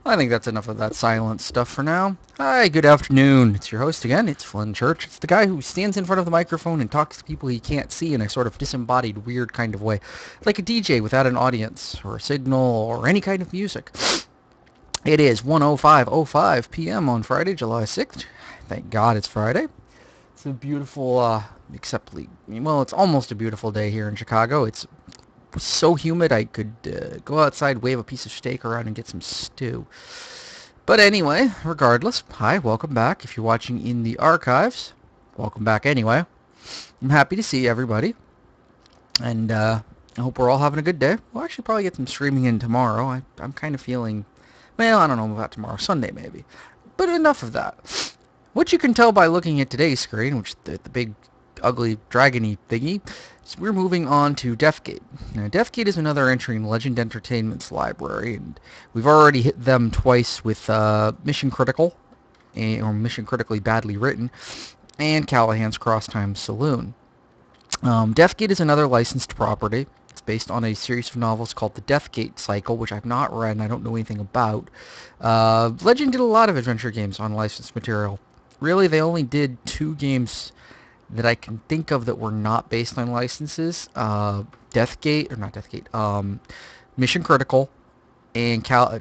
I think that's enough of that silent stuff for now. Hi, good afternoon. It's your host again. It's Flynn Church. It's the guy who stands in front of the microphone and talks to people he can't see in a sort of disembodied, weird kind of way. Like a DJ without an audience, or a signal, or any kind of music. It is 1:05:05 p.m. on Friday, July 6th. Thank God it's Friday. It's a beautiful, well, it's almost a beautiful day here in Chicago. It's so humid I could go outside, wave a piece of steak around, and get some stew. But anyway, regardless, hi, welcome back. If you're watching in the archives, welcome back anyway. I'm happy to see everybody, and I hope we're all having a good day. We'll actually probably get some streaming in tomorrow. I'm kind of feeling, well, I don't know about tomorrow, Sunday maybe. But enough of that. What you can tell by looking at today's screen, which is the big, ugly, dragony thingy, is we're moving on to Deathgate. Now, Deathgate is another entry in Legend Entertainment's library, and we've already hit them twice with Mission Critical, or Mission Critically Badly Written, and Callahan's Crosstime Saloon. Deathgate is another licensed property. It's based on a series of novels called the Deathgate Cycle, which I've not read and I don't know anything about. Legend did a lot of adventure games on licensed material. Really, they only did 2 games that I can think of that were not based on licenses. Mission Critical, and God,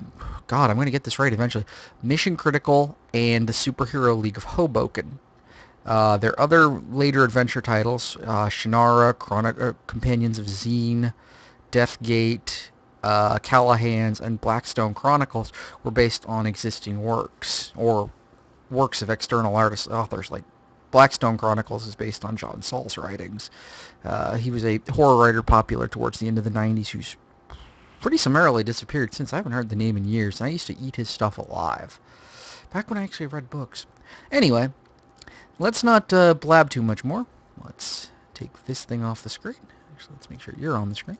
I'm going to get this right eventually. Mission Critical and the Superhero League of Hoboken. Their other later adventure titles, Shannara, Companions of Zine, Deathgate, Callahan's, and Blackstone Chronicles, were based on existing works, or works of external authors. Like Blackstone Chronicles is based on John Saul's writings. He was a horror writer popular towards the end of the 90s who's pretty summarily disappeared since. I haven't heard the name in years, and I used to eat his stuff alive. Back when I actually read books. Anyway, let's not blab too much more. Let's take this thing off the screen. Actually, let's make sure you're on the screen.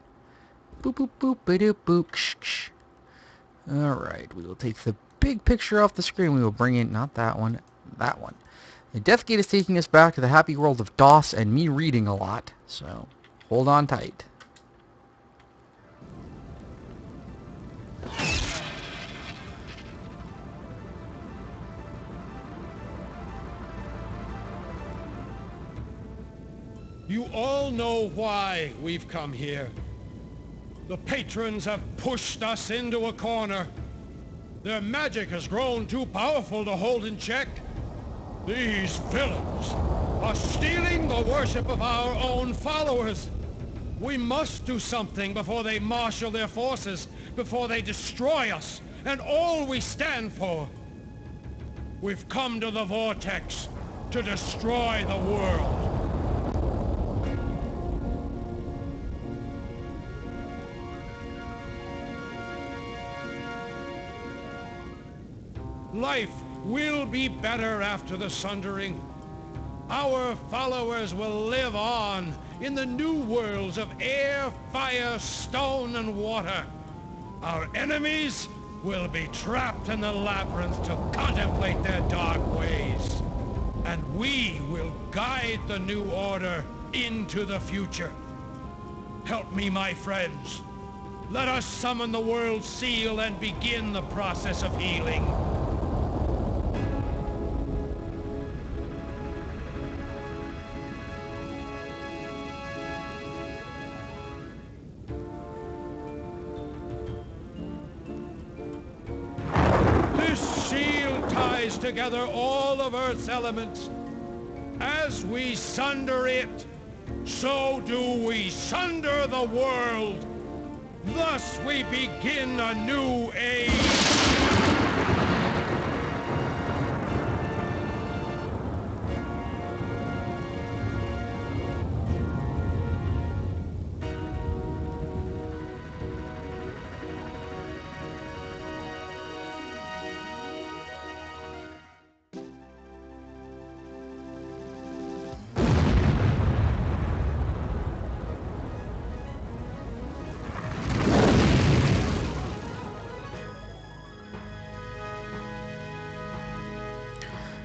Boop, boop, boop, ba-doop, boop, ksh, ksh. Alright, we will take the big picture off the screen. We will bring in, not that one, that one. The Deathgate is taking us back to the happy world of DOS and me reading a lot, so hold on tight. You all know why we've come here. The patrons have pushed us into a corner. Their magic has grown too powerful to hold in check. These villains are stealing the worship of our own followers. We must do something before they marshal their forces, before they destroy us and all we stand for. We've come to the Vortex to destroy the world. Life will be better after the Sundering. Our followers will live on in the new worlds of air, fire, stone, and water. Our enemies will be trapped in the labyrinth to contemplate their dark ways. And we will guide the new order into the future. Help me, my friends. Let us summon the World Seal and begin the process of healing. Together all of Earth's elements. As we sunder it, so do we sunder the world. Thus we begin a new age.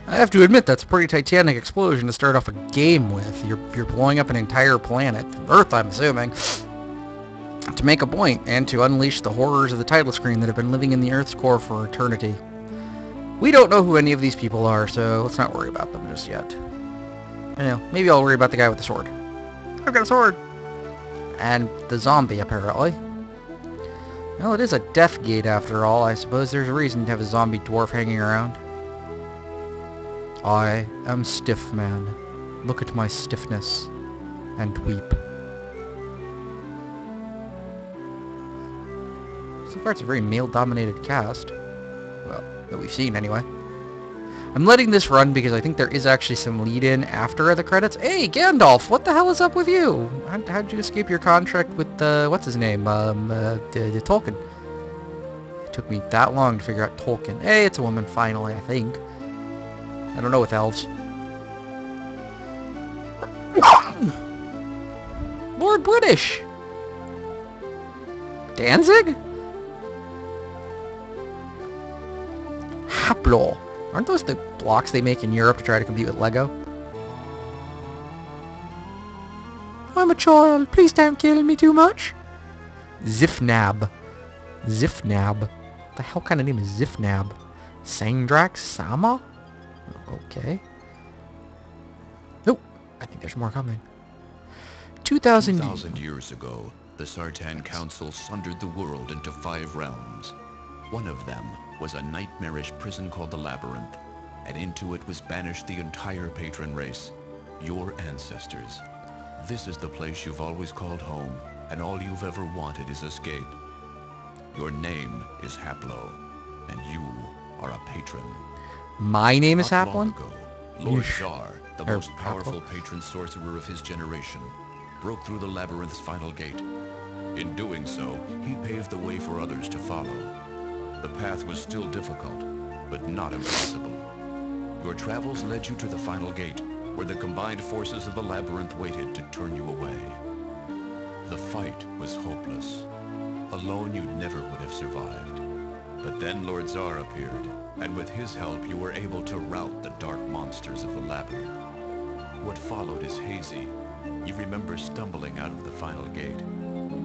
I have to admit, that's a pretty titanic explosion to start off a game with. You're blowing up an entire planet. Earth, I'm assuming. to make a point and to unleash the horrors of the title screen that have been living in the Earth's core for eternity. We don't know who any of these people are, so let's not worry about them just yet. Maybe I'll worry about the guy with the sword. I've got a sword! And the zombie, apparently. Well, it is a death gate after all. I suppose there's a reason to have a zombie dwarf hanging around. I am stiff, man. Look at my stiffness and weep. So far it's a very male-dominated cast. Well, that we've seen anyway. I'm letting this run because I think there is actually some lead-in after the credits. Hey, Gandalf, what the hell is up with you? How'd you escape your contract with, what's his name? The Tolkien. It took me that long to figure out Tolkien. Hey, it's a woman, finally, I think. I don't know with elves. Lord British! Danzig? Haplo. Aren't those the blocks they make in Europe to try to compete with Lego? I'm a child. Please don't kill me too much. Zifnab. Zifnab. The hell kind of name is Zifnab? Sangdrax Sama? Okay. Nope. I think there's more coming. 2,000 years ago, the Sartan Council sundered the world into 5 realms. One of them was a nightmarish prison called the Labyrinth, and into it was banished the entire patron race, your ancestors. This is the place you've always called home, and all you've ever wanted is escape. Your name is Haplo, and you are a patron. My name is Not long Haplin? ago, Lord Zar, the most Haplo? powerful patron sorcerer of his generation, broke through the Labyrinth's final gate. In doing so, he paved the way for others to follow. The path was still difficult, but not impossible. Your travels led you to the final gate, where the combined forces of the Labyrinth waited to turn you away. The fight was hopeless. Alone, you never would have survived. But then Lord Zar appeared, and with his help, you were able to rout the dark monsters of the Labyrinth. What followed is hazy. You remember stumbling out of the final gate,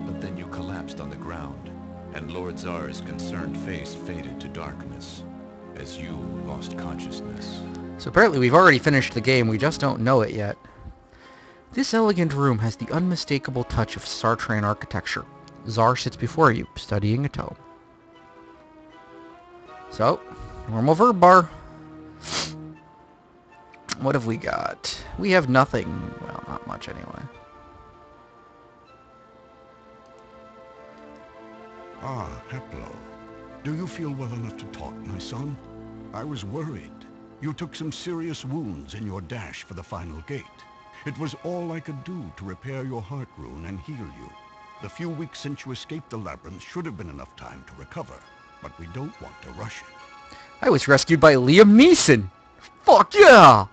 but then you collapsed on the ground, and Lord Zar's concerned face faded to darkness as you lost consciousness. So apparently we've already finished the game, we just don't know it yet. This elegant room has the unmistakable touch of Sartran architecture. Zar sits before you, studying a tome. So, normal verb bar. What have we got? We have nothing. Well, not much anyway. Ah, Haplo. Do you feel well enough to talk, my son? I was worried. You took some serious wounds in your dash for the final gate. It was all I could do to repair your heart rune and heal you. The few weeks since you escaped the Labyrinth should have been enough time to recover, but we don't want to rush it. I was rescued by Liam Neeson! Fuck yeah!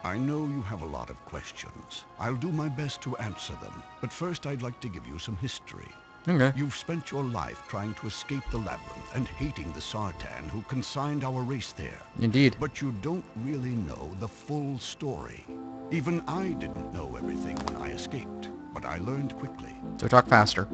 I know you have a lot of questions. I'll do my best to answer them, but first I'd like to give you some history. Okay. You've spent your life trying to escape the Labyrinth and hating the Sartan who consigned our race there. Indeed. But you don't really know the full story. Even I didn't know everything when I escaped, but I learned quickly. So talk faster.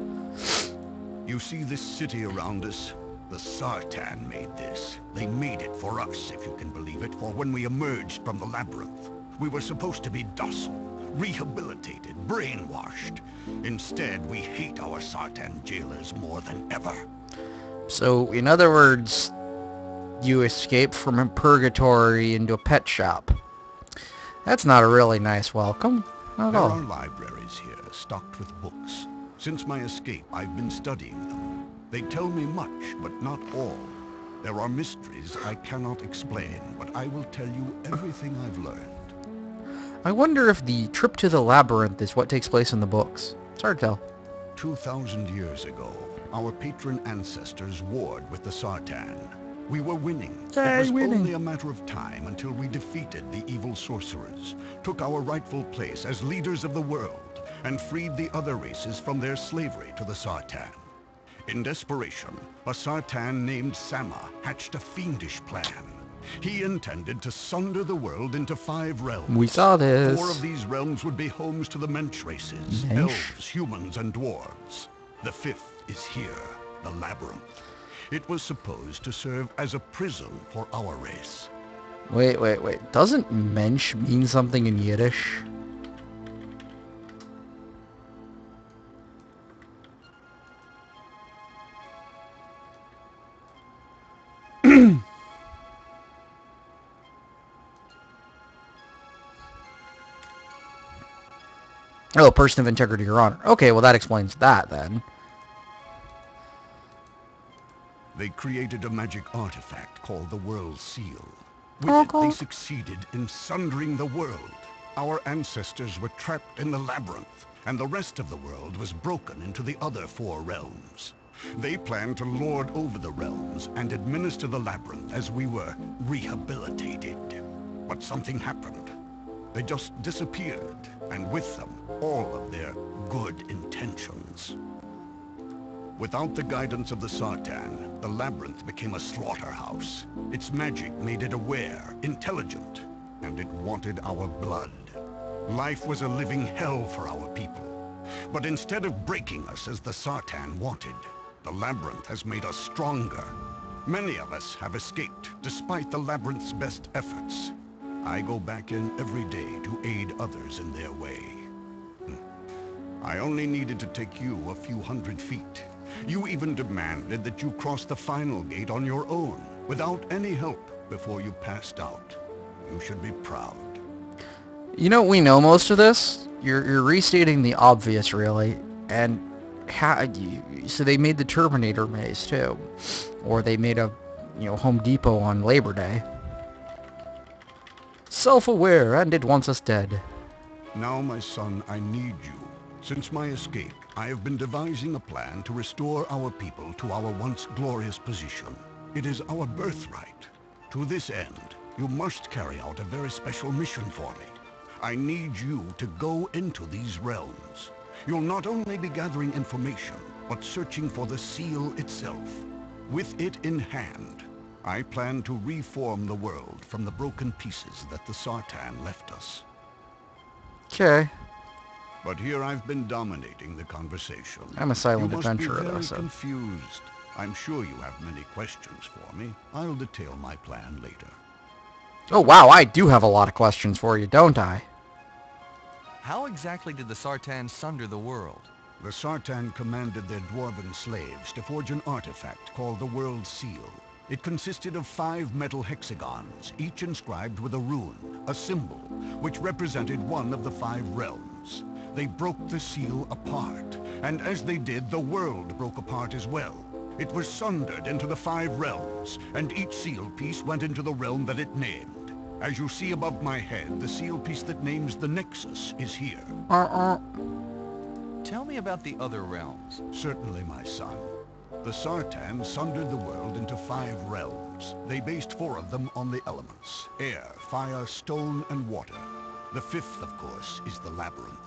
You see this city around us? The Sartan made this. They made it for us, if you can believe it, for when we emerged from the Labyrinth. We were supposed to be docile, rehabilitated, brainwashed. Instead, we hate our Sartan jailers more than ever. So, in other words, you escape from a purgatory into a pet shop. That's not a really nice welcome. Not at There all. are libraries here, stocked with books. Since my escape, I've been studying them. They tell me much, but not all. There are mysteries I cannot explain, but I will tell you everything I've learned. I wonder if the trip to the Labyrinth is what takes place in the books. It's hard to tell. 2,000 years ago, our patron ancestors warred with the Sartan. We were winning. Yay, It was winning. only a matter of time until we defeated the evil sorcerers, took our rightful place as leaders of the world, and freed the other races from their slavery to the Sartan. In desperation, a Sartan named Sama hatched a fiendish plan. He intended to sunder the world into 5 realms. We saw this. 4 of these realms would be homes to the Mensch races, Mensch? elves, humans, and dwarves. The 5th is here, the Labyrinth. It was supposed to serve as a prison for our race. Wait. Doesn't Mensch mean something in Yiddish? Oh, person of integrity or honor. Okay, well that explains that then. They created a magic artifact called the World Seal. With it, they succeeded in sundering the world. Our ancestors were trapped in the Labyrinth, and the rest of the world was broken into the other 4 realms. They planned to lord over the realms and administer the Labyrinth as we were rehabilitated. But something happened. They just disappeared, and with them, all of their good intentions. Without the guidance of the Sartan, the Labyrinth became a slaughterhouse. Its magic made it aware, intelligent, and it wanted our blood. Life was a living hell for our people. But instead of breaking us as the Sartan wanted, the Labyrinth has made us stronger. Many of us have escaped, despite the Labyrinth's best efforts. I go back in every day to aid others in their way. I only needed to take you a few 100 feet. You even demanded that you cross the final gate on your own, without any help, before you passed out. You should be proud. You know, we know most of this. You're restating the obvious, really. And so they made the Terminator maze, too. Or they made a, Home Depot on Labor Day. Self-aware, and it wants us dead. Now, my son, I need you. Since my escape, I have been devising a plan to restore our people to our once glorious position. It is our birthright. To this end, you must carry out a very special mission for me. I need you to go into these realms. You'll not only be gathering information, but searching for the seal itself. With it in hand, I plan to reform the world from the broken pieces that the Sartan left us. Okay. But here I've been dominating the conversation. I'm a silent You adventurer, though, must so... be very confused. I'm sure you have many questions for me. I'll detail my plan later. Oh, wow, I do have a lot of questions for you, don't I? How exactly did the Sartan sunder the world? The Sartan commanded their dwarven slaves to forge an artifact called the World Seal. It consisted of 5 metal hexagons, each inscribed with a rune, a symbol, which represented one of the 5 realms. They broke the seal apart, and as they did, the world broke apart as well. It was sundered into the 5 realms, and each seal piece went into the realm that it named. As you see above my head, the seal piece that names the Nexus is here. Tell me about the other realms. Certainly, my son. The Sartan sundered the world into 5 realms. They based 4 of them on the elements: air, fire, stone, and water. The 5th, of course, is the Labyrinth.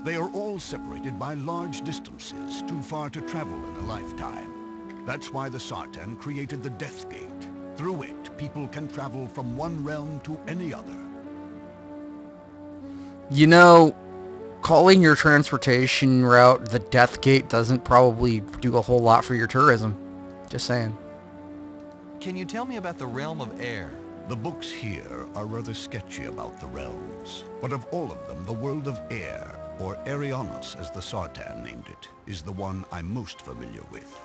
They are all separated by large distances, too far to travel in a lifetime. That's why the Sartan created the Death Gate. Through it, people can travel from one realm to any other. You know, calling your transportation route the Death Gate doesn't probably do a whole lot for your tourism. Just saying. Can you tell me about the realm of air? The books here are rather sketchy about the realms, but of all of them, the world of air, or Arianos as the Sartan named it, is the one I'm most familiar with.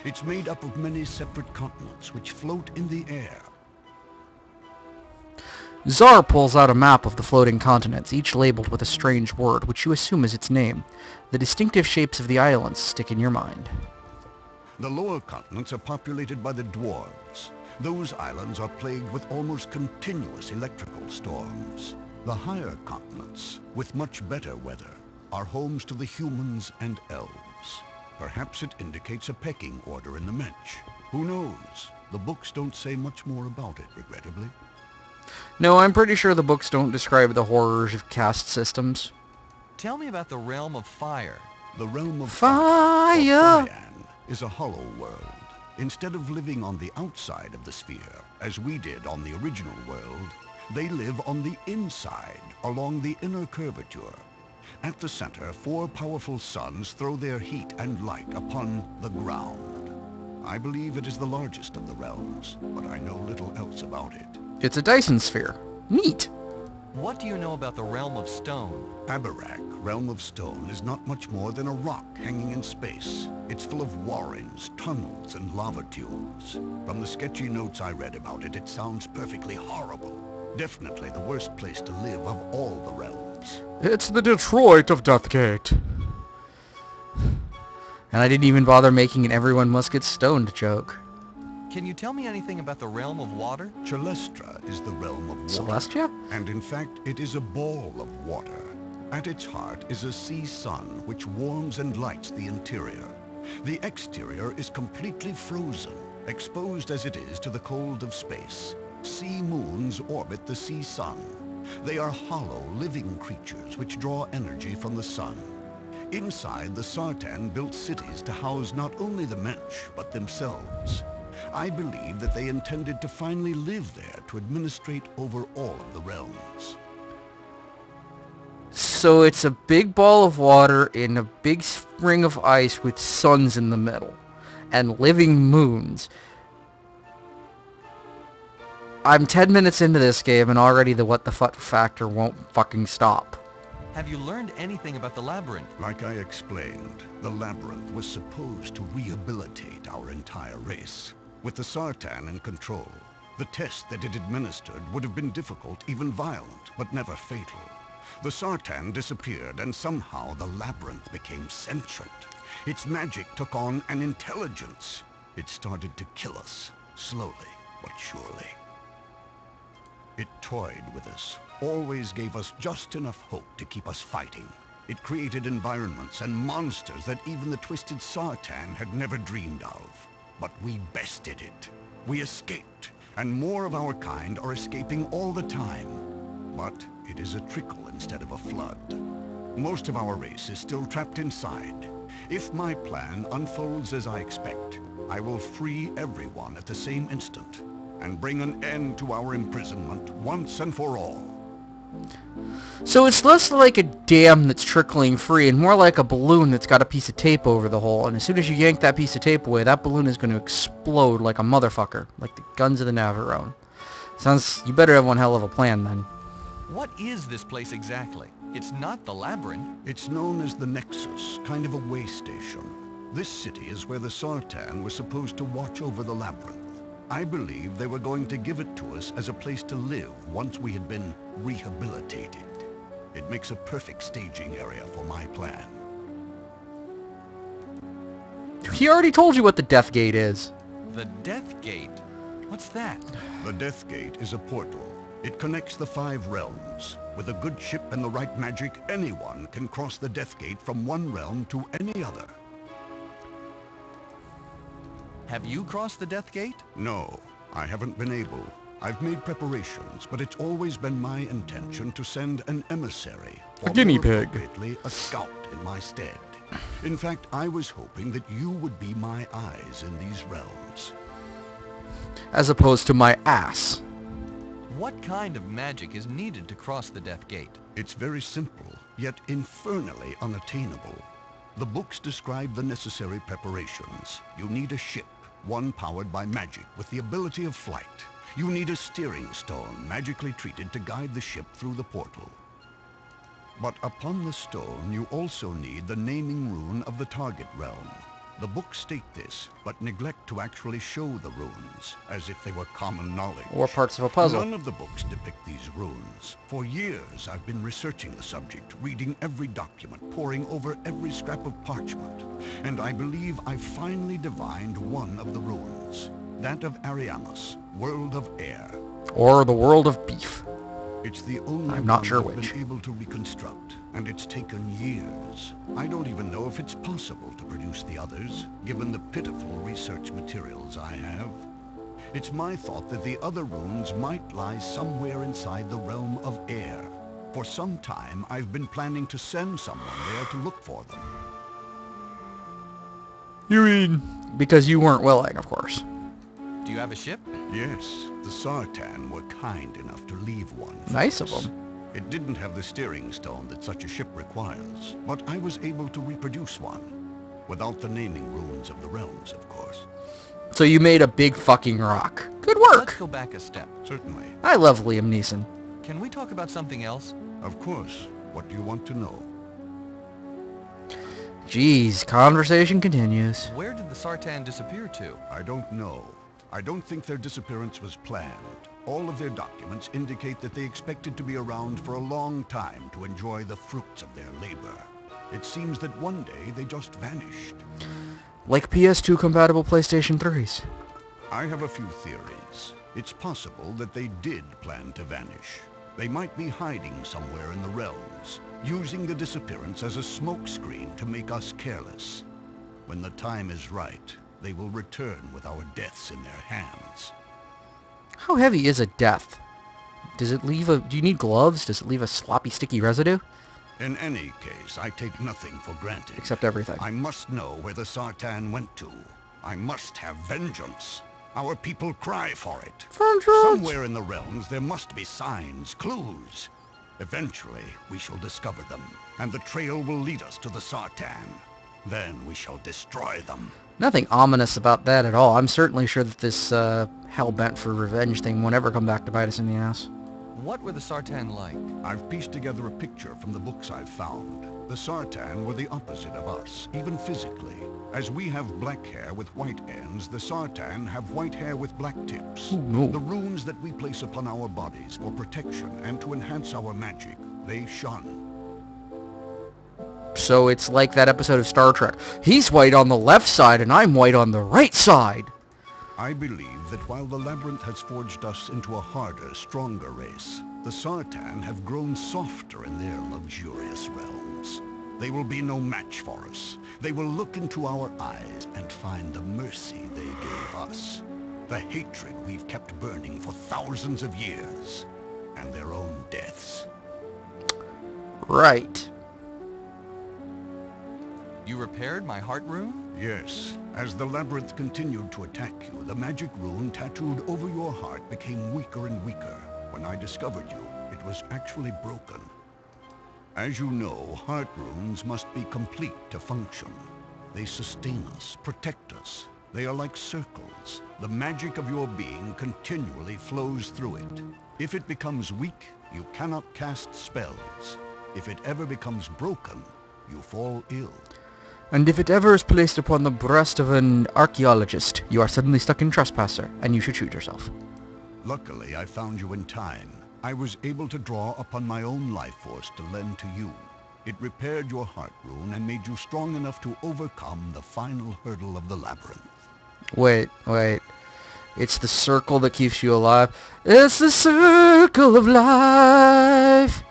It's made up of many separate continents which float in the air. Czar pulls out a map of the floating continents, each labeled with a strange word, which you assume is its name. The distinctive shapes of the islands stick in your mind. The lower continents are populated by the dwarves. Those islands are plagued with almost continuous electrical storms. The higher continents, with much better weather, are homes to the humans and elves. Perhaps it indicates a pecking order in the Mensch. Who knows? The books don't say much more about it, regrettably. No, I'm pretty sure the books don't describe the horrors of caste systems. Tell me about the realm of fire. The realm of Fire! or Fian, is a hollow world. Instead of living on the outside of the sphere, as we did on the original world, they live on the inside, along the inner curvature. At the center, 4 powerful suns throw their heat and light upon the ground. I believe it is the largest of the realms, but I know little else about it. It's a Dyson sphere. Neat. What do you know about the realm of stone? Abarak, Realm of Stone, is not much more than a rock hanging in space. It's full of warrens, tunnels, and lava tubes. From the sketchy notes I read about it, it sounds perfectly horrible. Definitely the worst place to live of all the realms. It's the Detroit of Deathgate. And I didn't even bother making an everyone must get stoned joke. Can you tell me anything about the realm of water? Celestra is the realm of water. Celestia? And in fact, it is a ball of water. At its heart is a sea sun which warms and lights the interior. The exterior is completely frozen, exposed as it is to the cold of space. Sea moons orbit the sea sun. They are hollow, living creatures which draw energy from the sun. Inside, the Sartan built cities to house not only the Mensch, but themselves. I believe that they intended to finally live there to administrate over all of the realms. So it's a big ball of water in a big spring of ice with suns in the middle. And living moons. I'm 10 minutes into this game and already the what the fuck factor won't fucking stop. Have you learned anything about the labyrinth? Like I explained, the labyrinth was supposed to rehabilitate our entire race. With the Sartan in control, the test that it administered would have been difficult, even violent, but never fatal. The Sartan disappeared, and somehow the labyrinth became sentient. Its magic took on an intelligence. It started to kill us, slowly but surely. It toyed with us, always gave us just enough hope to keep us fighting. It created environments and monsters that even the twisted Sartan had never dreamed of. But we bested it. We escaped, and more of our kind are escaping all the time. But it is a trickle instead of a flood. Most of our race is still trapped inside. If my plan unfolds as I expect, I will free everyone at the same instant and bring an end to our imprisonment once and for all. So it's less like a dam that's trickling free and more like a balloon that's got a piece of tape over the hole, and as soon as you yank that piece of tape away, that balloon is going to explode like a motherfucker, like the guns of the Navarone. Sounds... you better have one hell of a plan then. What is this place exactly? It's not the labyrinth. It's known as the Nexus, kind of a way station. This city is where the Sartan was supposed to watch over the labyrinth. I believe they were going to give it to us as a place to live once we had been rehabilitated. It makes a perfect staging area for my plan. He already told you what the Death Gate is. The Death Gate? What's that? The Death Gate is a portal. It connects the 5 realms. With a good ship and the right magic, anyone can cross the Death Gate from one realm to any other. Have you crossed the Death Gate? No, I haven't been able. I've made preparations, but it's always been my intention to send an emissary, or guinea more pig. appropriately, a scout in my stead. In fact, I was hoping that you would be my eyes in these realms. As opposed to my ass. What kind of magic is needed to cross the Death Gate? It's very simple, yet infernally unattainable. The books describe the necessary preparations. You need a ship, one powered by magic with the ability of flight. You need a steering stone magically treated to guide the ship through the portal. But upon the stone, you also need the naming rune of the target realm. The books state this, but neglect to actually show the runes, as if they were common knowledge. Or parts of a puzzle. None of the books depict these runes. For years, I've been researching the subject, reading every document, poring over every scrap of parchment. And I believe I've finally divined one of the runes. That of Ariamus, World of Air. Or the World of Beef. It's the only I'm not one sure I've which. been able to reconstruct, and it's taken years. I don't even know if it's possible to produce the others, given the pitiful research materials I have. It's my thought that the other runes might lie somewhere inside the realm of air. For some time, I've been planning to send someone there to look for them. You mean Because you weren't willing, of course. Do you have a ship? Yes, the Sartan were kind enough to leave one for Nice of us. them. It didn't have the steering stone that such a ship requires, but I was able to reproduce one. Without the naming runes of the realms, of course. So you made a big fucking rock. Good Let's work. go back a step. Certainly. I love Liam Neeson. Can we talk about something else? Of course. What do you want to know? Jeez, conversation continues. Where did the Sartan disappear to? I don't know. I don't think their disappearance was planned. All of their documents indicate that they expected to be around for a long time to enjoy the fruits of their labor. It seems that one day they just vanished. Like PS2 compatible PlayStation 3s. I have a few theories. It's possible that they did plan to vanish. They might be hiding somewhere in the realms, using the disappearance as a smokescreen to make us careless. When the time is right, they will return with our deaths in their hands. How heavy is a death? Does it leave a... Do you need gloves? Does it leave a sloppy, sticky residue? In any case, I take nothing for granted. Except everything. I must know where the Sartan went to. I must have vengeance. Our people cry for it. Vengeance! Somewhere in the realms there must be signs, clues. Eventually, we shall discover them, and the trail will lead us to the Sartan. Then we shall destroy them. Nothing ominous about that at all. I'm certainly sure that this hell-bent for revenge thing won't ever come back to bite us in the ass. What were the Sartan like? I've pieced together a picture from the books I've found. The Sartan were the opposite of us, even physically. As we have black hair with white ends, the Sartan have white hair with black tips. Oh, no. The runes that we place upon our bodies for protection and to enhance our magic, they shun. So it's like that episode of Star Trek. He's white on the left side and I'm white on the right side. I believe that while the Labyrinth has forged us into a harder, stronger race, the Sartan have grown softer in their luxurious realms. They will be no match for us. They will look into our eyes and find the mercy they gave us. The hatred we've kept burning for thousands of years. And their own deaths. Right. You repaired my heart rune? Yes. As the Labyrinth continued to attack you, the magic rune tattooed over your heart became weaker and weaker. When I discovered you, it was actually broken. As you know, heart runes must be complete to function. They sustain us, protect us. They are like circles. The magic of your being continually flows through it. If it becomes weak, you cannot cast spells. If it ever becomes broken, you fall ill. And if it ever is placed upon the breast of an archaeologist, you are suddenly stuck in Trespasser, and you should shoot yourself. Luckily, I found you in time. I was able to draw upon my own life force to lend to you. It repaired your heart rune and made you strong enough to overcome the final hurdle of the Labyrinth. Wait. It's the circle that keeps you alive. It's the circle of life.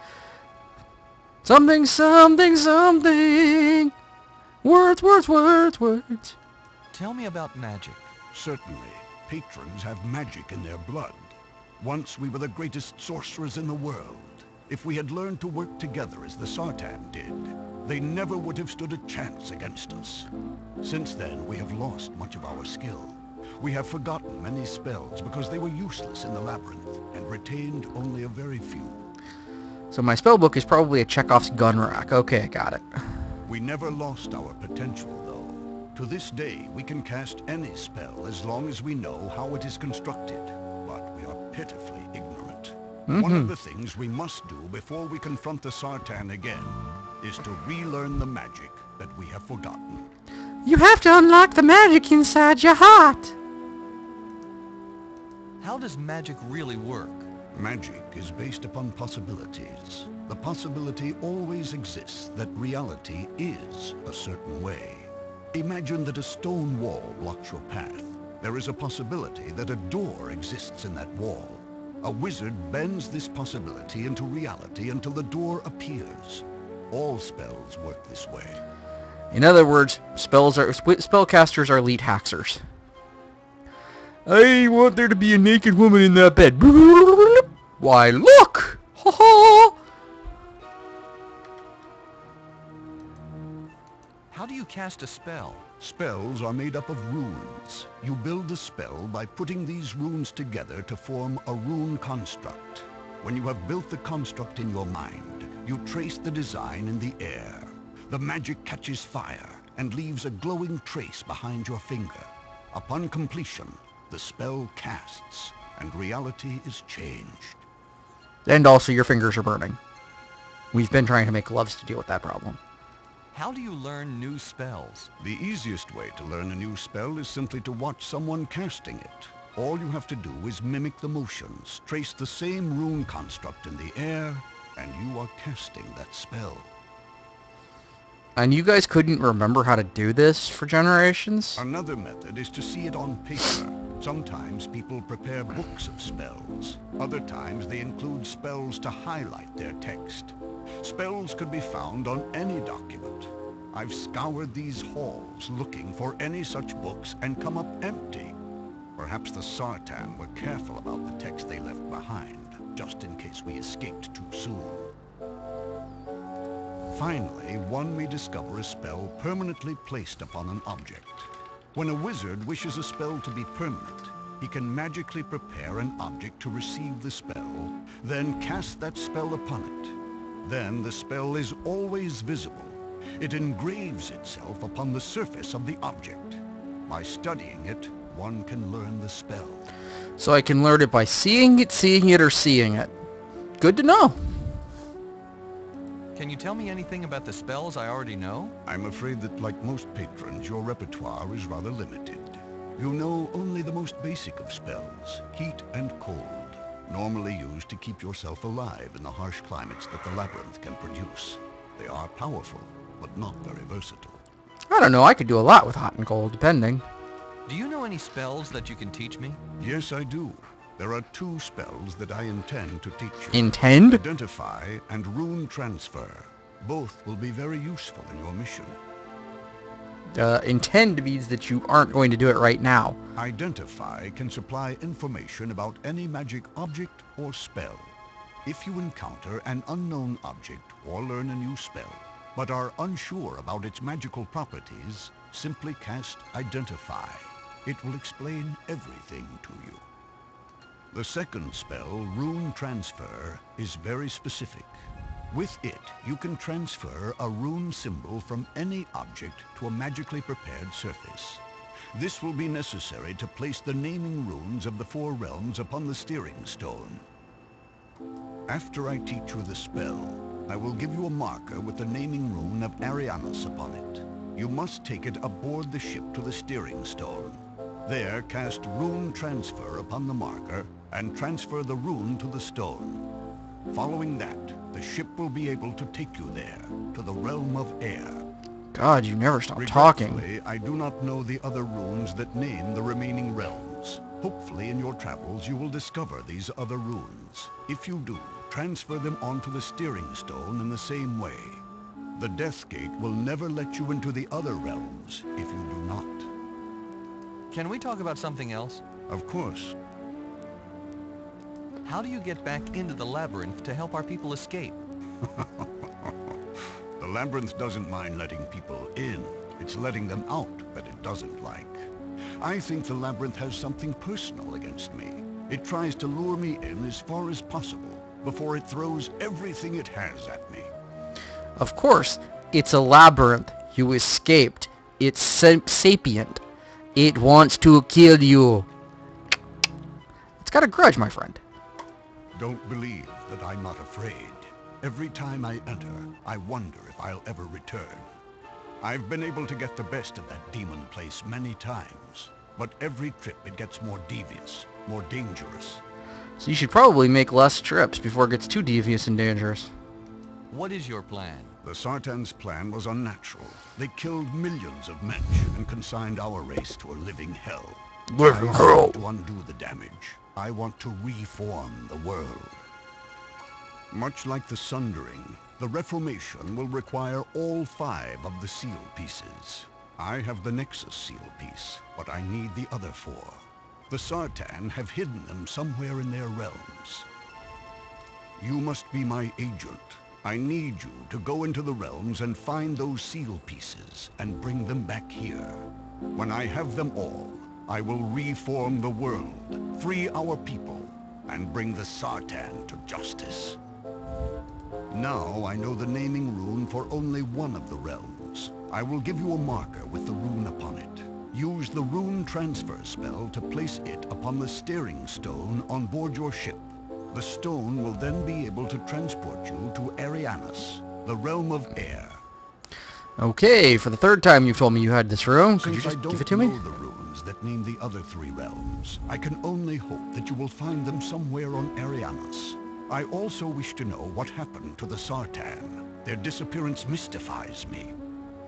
Something, something, something. Words. Tell me about magic. Certainly, patrons have magic in their blood. Once we were the greatest sorcerers in the world. If we had learned to work together as the Sartan did, they never would have stood a chance against us. Since then, we have lost much of our skill. We have forgotten many spells because they were useless in the Labyrinth and retained only a very few. So my spellbook is probably a Chekhov's gun rack. Okay, got it. We never lost our potential, though. To this day, we can cast any spell as long as we know how it is constructed. But we are pitifully ignorant. One of the things we must do before we confront the Sartan again is to relearn the magic that we have forgotten. You have to unlock the magic inside your heart. How does magic really work? Magic is based upon possibilities. The possibility always exists that reality is a certain way. Imagine that a stone wall blocks your path. There is a possibility that a door exists in that wall. A wizard bends this possibility into reality until the door appears. All spells work this way. In other words, spellcasters are elite hackers. I want there to be a naked woman in that bed. Why, look! Ha ha! How do you cast a spell? Spells are made up of runes. You build a spell by putting these runes together to form a rune construct. When you have built the construct in your mind, you trace the design in the air. The magic catches fire and leaves a glowing trace behind your finger. Upon completion, the spell casts, and reality is changed. And also your fingers are burning. We've been trying to make gloves to deal with that problem. How do you learn new spells? The easiest way to learn a new spell is simply to watch someone casting it. All you have to do is mimic the motions, trace the same rune construct in the air, and you are casting that spell. And you guys couldn't remember how to do this for generations? Another method is to see it on paper. Sometimes people prepare books of spells. Other times they include spells to highlight their text. Spells could be found on any document. I've scoured these halls looking for any such books and come up empty. Perhaps the Sartan were careful about the text they left behind, just in case we escaped too soon. Finally, one may discover a spell permanently placed upon an object. When a wizard wishes a spell to be permanent, he can magically prepare an object to receive the spell, then cast that spell upon it. Then the spell is always visible. It engraves itself upon the surface of the object. By studying it, one can learn the spell. So I can learn it by seeing it, or seeing it. Good to know. Can you tell me anything about the spells I already know? I'm afraid that, like most patrons, your repertoire is rather limited. You know only the most basic of spells, heat and cold, normally used to keep yourself alive in the harsh climates that the labyrinth can produce. They are powerful, but not very versatile. I don't know, I could do a lot with hot and cold, depending. Do you know any spells that you can teach me? Yes, I do. There are 2 spells that I intend to teach you. Intend? Identify and Rune Transfer. Both will be very useful in your mission. Intend means that you aren't going to do it right now. Identify can supply information about any magic object or spell. If you encounter an unknown object or learn a new spell, but are unsure about its magical properties, simply cast Identify. It will explain everything to you. The second spell, Rune Transfer, is very specific. With it, you can transfer a rune symbol from any object to a magically prepared surface. This will be necessary to place the naming runes of the 4 realms upon the steering stone. After I teach you the spell, I will give you a marker with the naming rune of Arianos upon it. You must take it aboard the ship to the steering stone. There, cast Rune Transfer upon the marker and transfer the rune to the stone. Following that, the ship will be able to take you there, to the realm of air. God, you never stop talking. Regretfully, I do not know the other runes that name the remaining realms. Hopefully in your travels you will discover these other runes. If you do, transfer them onto the steering stone in the same way. The Death Gate will never let you into the other realms if you do not. Can we talk about something else? Of course. How do you get back into the labyrinth to help our people escape? The labyrinth doesn't mind letting people in. It's letting them out that it doesn't like. I think the labyrinth has something personal against me. It tries to lure me in as far as possible before it throws everything it has at me. Of course, it's a labyrinth. You escaped. It's sapient. It wants to kill you. It's got a grudge, my friend. Don't believe that I'm not afraid. Every time I enter, I wonder if I'll ever return. I've been able to get the best of that demon place many times, but every trip it gets more devious, more dangerous. So you should probably make less trips before it gets too devious and dangerous. What is your plan? The Sartans' plan was unnatural. They killed millions of Mensch and consigned our race to a living hell. Living I hell. want to undo the damage. I want to reform the world. Much like the Sundering, the Reformation will require all 5 of the seal pieces. I have the Nexus seal piece, but I need the other 4. The Sartan have hidden them somewhere in their realms. You must be my agent. I need you to go into the realms and find those seal pieces and bring them back here. When I have them all, I will reform the world, free our people, and bring the Sartan to justice. Now I know the naming rune for only one of the realms. I will give you a marker with the rune upon it. Use the rune transfer spell to place it upon the steering stone on board your ship. The stone will then be able to transport you to Arianas, the realm of air. Okay, for the third time you've told me you had this rune. Could you Since I just don't give it to me? know the runes that name the other three realms, I can only hope that you will find them somewhere on Arianas. I also wish to know what happened to the Sartan. Their disappearance mystifies me.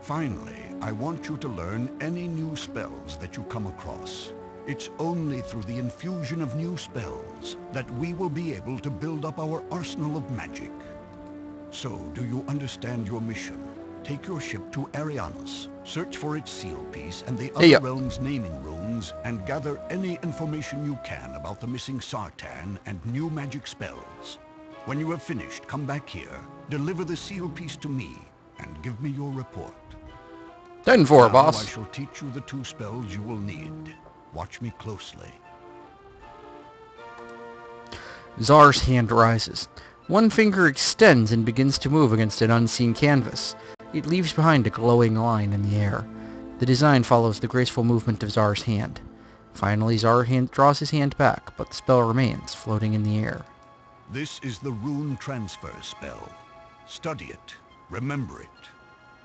Finally, I want you to learn any new spells that you come across. It's only through the infusion of new spells that we will be able to build up our arsenal of magic. So, do you understand your mission? Take your ship to Arianas, search for its seal piece and the other realm's naming runes, and gather any information you can about the missing Sartan and new magic spells. When you have finished, come back here, deliver the seal piece to me, and give me your report. 10-4, Now boss. I shall teach you the two spells you will need. Watch me closely. Czar's hand rises. One finger extends and begins to move against an unseen canvas. It leaves behind a glowing line in the air. The design follows the graceful movement of Czar's hand. Finally, Czar draws his hand back, but the spell remains, floating in the air. This is the rune transfer spell. Study it. Remember it.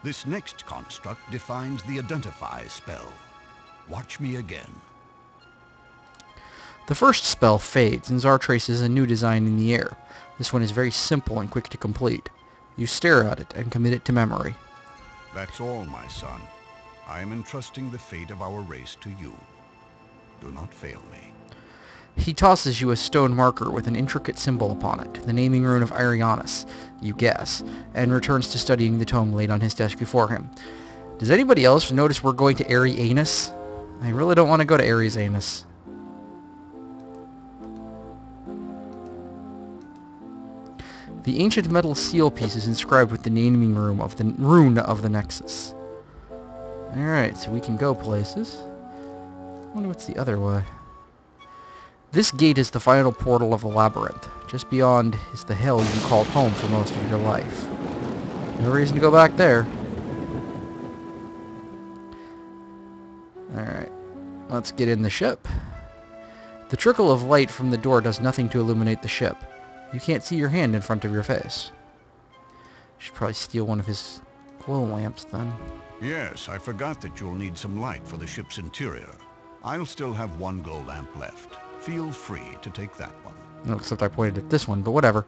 This next construct defines the identify spell. Watch me again. The first spell fades, and Czar traces a new design in the air. This one is very simple and quick to complete. You stare at it and commit it to memory. That's all, my son. I am entrusting the fate of our race to you. Do not fail me. He tosses you a stone marker with an intricate symbol upon it, the naming rune of Arianas, you guess, and returns to studying the tome laid on his desk before him. Does anybody else notice we're going to Arianas? I really don't want to go to Arianas. The ancient metal seal piece is inscribed with the naming rune of the Nexus. Alright, so we can go places. I wonder what's the other way. This gate is the final portal of the labyrinth. Just beyond is the hell you called home for most of your life. No reason to go back there. Alright, let's get in the ship. The trickle of light from the door does nothing to illuminate the ship. You can't see your hand in front of your face. Should probably steal one of his glow lamps then. Yes, I forgot that you'll need some light for the ship's interior. I'll still have one glow lamp left. Feel free to take that one. No, except I pointed at this one, but whatever.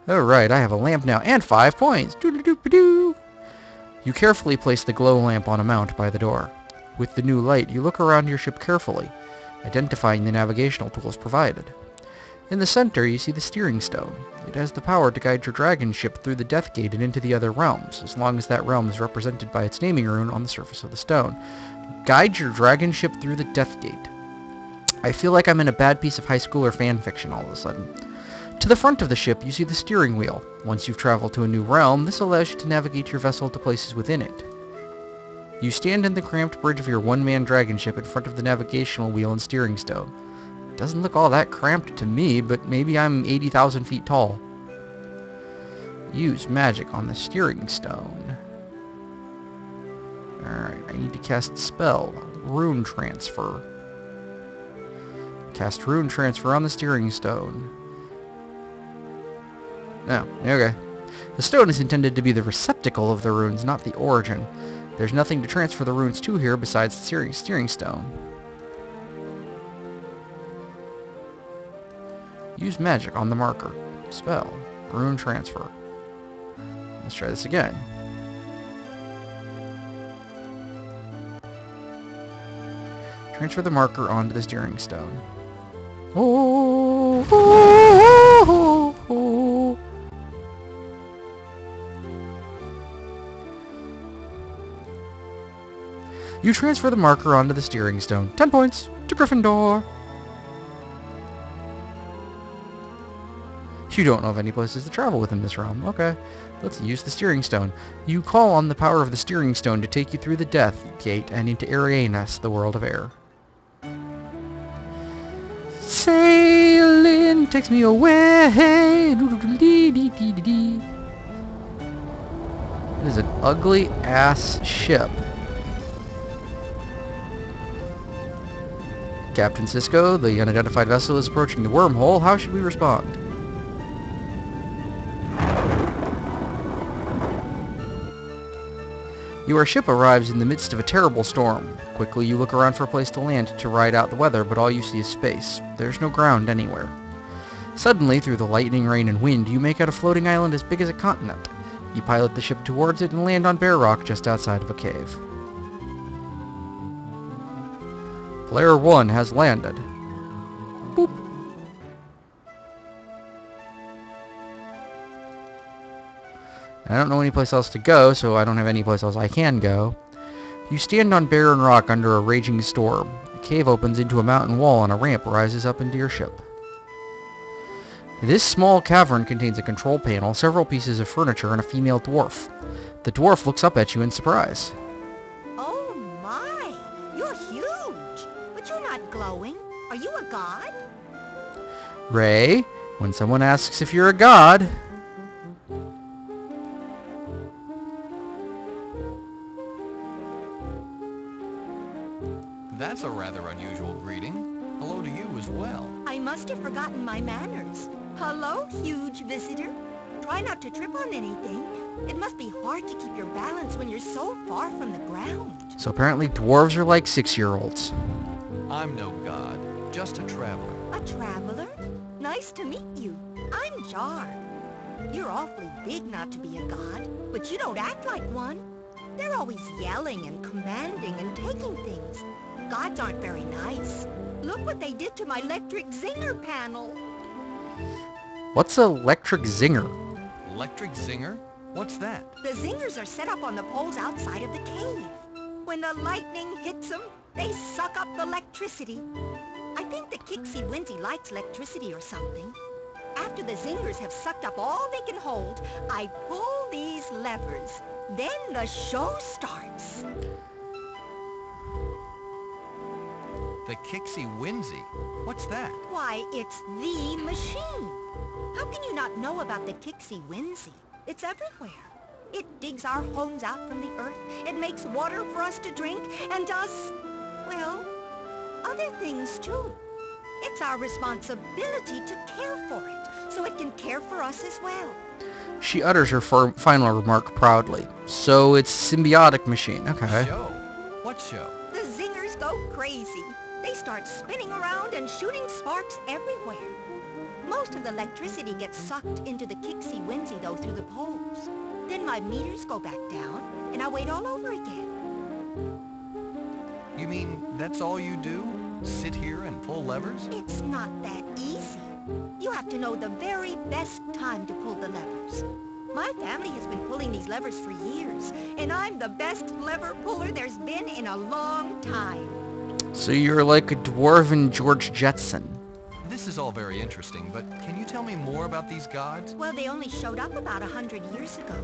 Alright, I have a lamp now, and 5 points! Doo-doo-doo-ba-doo! You carefully place the glow lamp on a mount by the door. With the new light, you look around your ship carefully, identifying the navigational tools provided. In the center, you see the steering stone. It has the power to guide your dragon ship through the Death Gate and into the other realms, as long as that realm is represented by its naming rune on the surface of the stone. Guide your dragon ship through the Death Gate. I feel like I'm in a bad piece of high schooler fan fiction all of a sudden. To the front of the ship, you see the steering wheel. Once you've traveled to a new realm, this allows you to navigate your vessel to places within it. You stand in the cramped bridge of your one-man dragon ship in front of the navigational wheel and steering stone. It doesn't look all that cramped to me, but maybe I'm 80,000 feet tall. Use magic on the steering stone. Alright, I need to cast spell. Rune transfer. Cast rune transfer on the steering stone. No, okay. The stone is intended to be the receptacle of the runes, not the origin. There's nothing to transfer the runes to here besides the steering stone. Use magic on the marker. Spell. Rune transfer. Let's try this again. Transfer the marker onto the steering stone. Oh, oh, oh, oh. You transfer the marker onto the steering stone. 10 points to Gryffindor. You don't know of any places to travel within this realm. Okay. Let's use the steering stone. You call on the power of the steering stone to take you through the Death Gate and into Arianas, the world of air. Sailing takes me away. It is an ugly ass ship. Captain Sisko, the unidentified vessel is approaching the wormhole. How should we respond? Your ship arrives in the midst of a terrible storm. Quickly you look around for a place to land to ride out the weather, but all you see is space. There's no ground anywhere. Suddenly, through the lightning, rain, and wind, you make out a floating island as big as a continent. You pilot the ship towards it and land on bare rock just outside of a cave. Player 1 has landed. Boop. I don't know any place else to go, so I don't have any place else I can go. You stand on barren rock under a raging storm. The cave opens into a mountain wall and a ramp rises up into your ship. This small cavern contains a control panel, several pieces of furniture, and a female dwarf. The dwarf looks up at you in surprise. Oh my! You're huge! But you're not glowing. Are you a god? Ray, when someone asks if you're a god... That's a rather unusual greeting. Hello to you as well. I must have forgotten my manners. Hello, huge visitor. Try not to trip on anything. It must be hard to keep your balance when you're so far from the ground. So apparently dwarves are like 6-year-olds. I'm no god, just a traveler. A traveler? Nice to meet you. I'm Jar. You're awfully big not to be a god, but you don't act like one. They're always yelling and commanding and taking things. Gods aren't very nice. Look what they did to my electric zinger panel. What's an electric zinger? Electric zinger? What's that? The zingers are set up on the poles outside of the cave. When the lightning hits them, they suck up the electricity. I think the Kixie Winzy likes electricity or something. After the zingers have sucked up all they can hold, I pull these levers. Then the show starts. The Kixie Winzy? What's that? Why, it's the machine. How can you not know about the Kixie Winzy? It's everywhere. It digs our homes out from the earth. It makes water for us to drink and does, well, other things too. It's our responsibility to care for it, so it can care for us as well. She utters her final remark proudly. So it's a symbiotic machine. Okay. Show? What show? The zingers go crazy. They start spinning around and shooting sparks everywhere. Most of the electricity gets sucked into the Kixie Winzy, though, through the poles. Then my meters go back down, and I wait all over again. You mean that's all you do? Sit here and pull levers? It's not that easy. You have to know the very best time to pull the levers. My family has been pulling these levers for years, and I'm the best lever puller there's been in a long time. So you're like a dwarven George Jetson. This is all very interesting, but can you tell me more about these gods? Well, they only showed up about 100 years ago.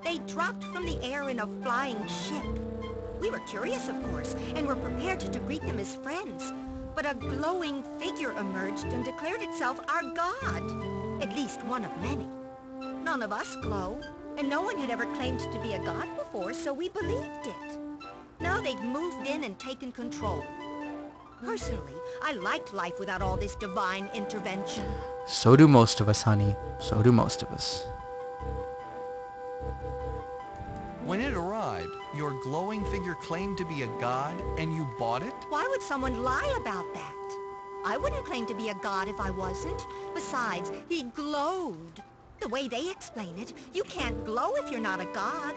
They dropped from the air in a flying ship. We were curious, of course, and were prepared to greet them as friends. But a glowing figure emerged and declared itself our god. At least one of many. None of us glow, and no one had ever claimed to be a god before, so we believed it. Now they've moved in and taken control. Personally, I liked life without all this divine intervention. So do most of us, honey. So do most of us. When it arrived, your glowing figure claimed to be a god, and you bought it? Why would someone lie about that? I wouldn't claim to be a god if I wasn't. Besides, he glowed. The way they explain it, you can't glow if you're not a god.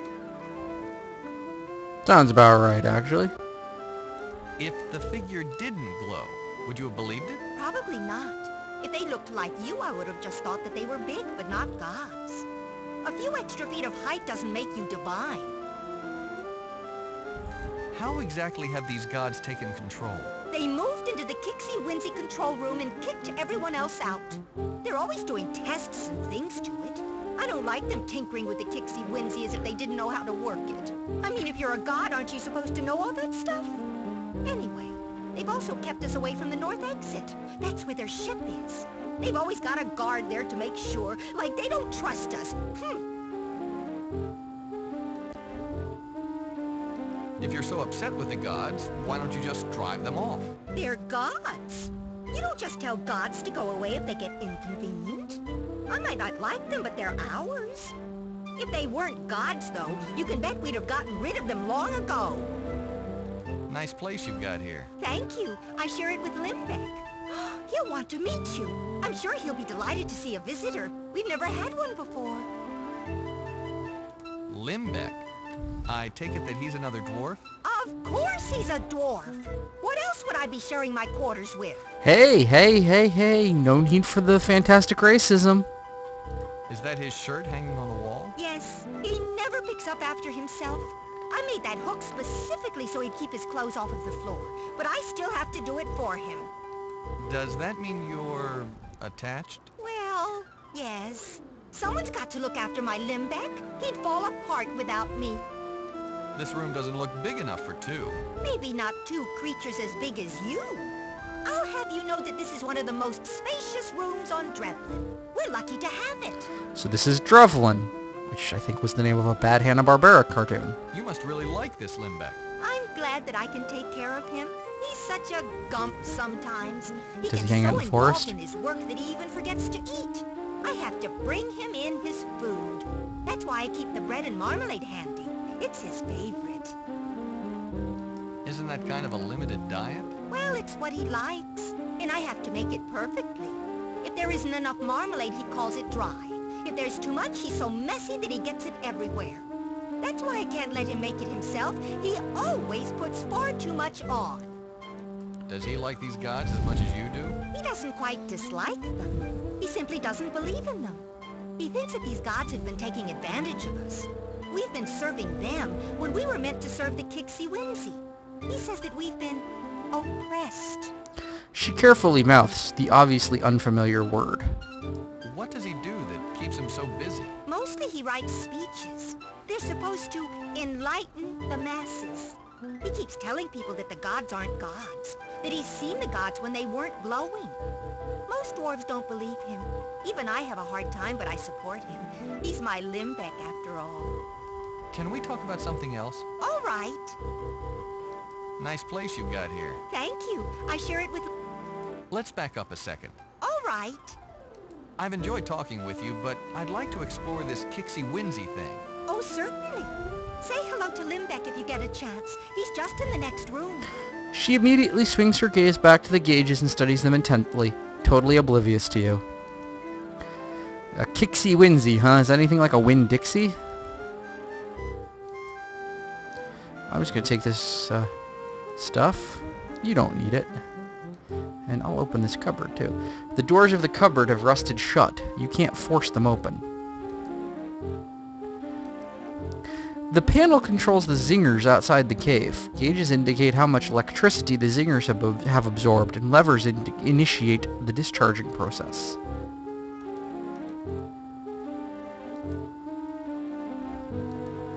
Sounds about right, actually. If the figure didn't glow, would you have believed it? Probably not. If they looked like you, I would have just thought that they were big, but not gods. A few extra feet of height doesn't make you divine. How exactly have these gods taken control? They moved into the Kixie Whimsy control room and kicked everyone else out. They're always doing tests and things to it. I don't like them tinkering with the Kixie Whimsy as if they didn't know how to work it. I mean, if you're a god, aren't you supposed to know all that stuff? Anyway, they've also kept us away from the north exit. That's where their ship is. They've always got a guard there to make sure, like they don't trust us. If you're so upset with the gods, why don't you just drive them off? They're gods. You don't just tell gods to go away if they get inconvenient. I might not like them, but they're ours. If they weren't gods, though, you can bet we'd have gotten rid of them long ago. Nice place you've got here. Thank you. I share it with Limbeck. He'll want to meet you. I'm sure he'll be delighted to see a visitor. We've never had one before. Limbeck? I take it that he's another dwarf? Of course he's a dwarf. What else would I be sharing my quarters with? Hey, hey, hey, hey. No need for the fantastic racism. Is that his shirt hanging on the wall? Yes, he never picks up after himself. I made that hook specifically so he'd keep his clothes off of the floor, but I still have to do it for him. Does that mean you're attached? Well, yes. Someone's got to look after my Limbeck. He'd fall apart without me. This room doesn't look big enough for two. Maybe not two creatures as big as you. I'll have you know that this is one of the most spacious rooms on Drevlin. We're lucky to have it. So this is Drevlin, which I think was the name of a bad Hanna-Barbera cartoon. You must really like this Limbeck. I'm glad that I can take care of him. He's such a gump sometimes. Does He he hang out in gets the so forest? involved in his work that he even forgets to eat. I have to bring him in his food. That's why I keep the bread and marmalade handy. It's his favorite. Isn't that kind of a limited diet? Well, it's what he likes, and I have to make it perfectly. If there isn't enough marmalade, he calls it dry. If there's too much, he's so messy that he gets it everywhere. That's why I can't let him make it himself. He always puts far too much on. Does he like these gods as much as you do? He doesn't quite dislike them. He simply doesn't believe in them. He thinks that these gods have been taking advantage of us. We've been serving them when we were meant to serve the Kixie Whimsy. He says that we've been oppressed. She carefully mouths the obviously unfamiliar word. What does he do that keeps him so busy? Mostly he writes speeches. They're supposed to enlighten the masses. He keeps telling people that the gods aren't gods, that he's seen the gods when they weren't glowing. Most dwarves don't believe him. Even I have a hard time, but I support him. He's my Limbeck, after all. Can we talk about something else? All right. Nice place you've got here. Thank you. I share it with... Let's back up a second. All right. I've enjoyed talking with you, but I'd like to explore this Kixie Whimsy thing. Oh, certainly. Say hello to Limbeck if you get a chance. He's just in the next room. She immediately swings her gaze back to the gauges and studies them intently, totally oblivious to you. A Kixie Whimsy, huh? Is that anything like a Winn-Dixie? I'm just gonna take this stuff. You don't need it. And I'll open this cupboard too. The doors of the cupboard have rusted shut. You can't force them open. The panel controls the zingers outside the cave. Gauges indicate how much electricity the zingers have absorbed, and levers initiate the discharging process.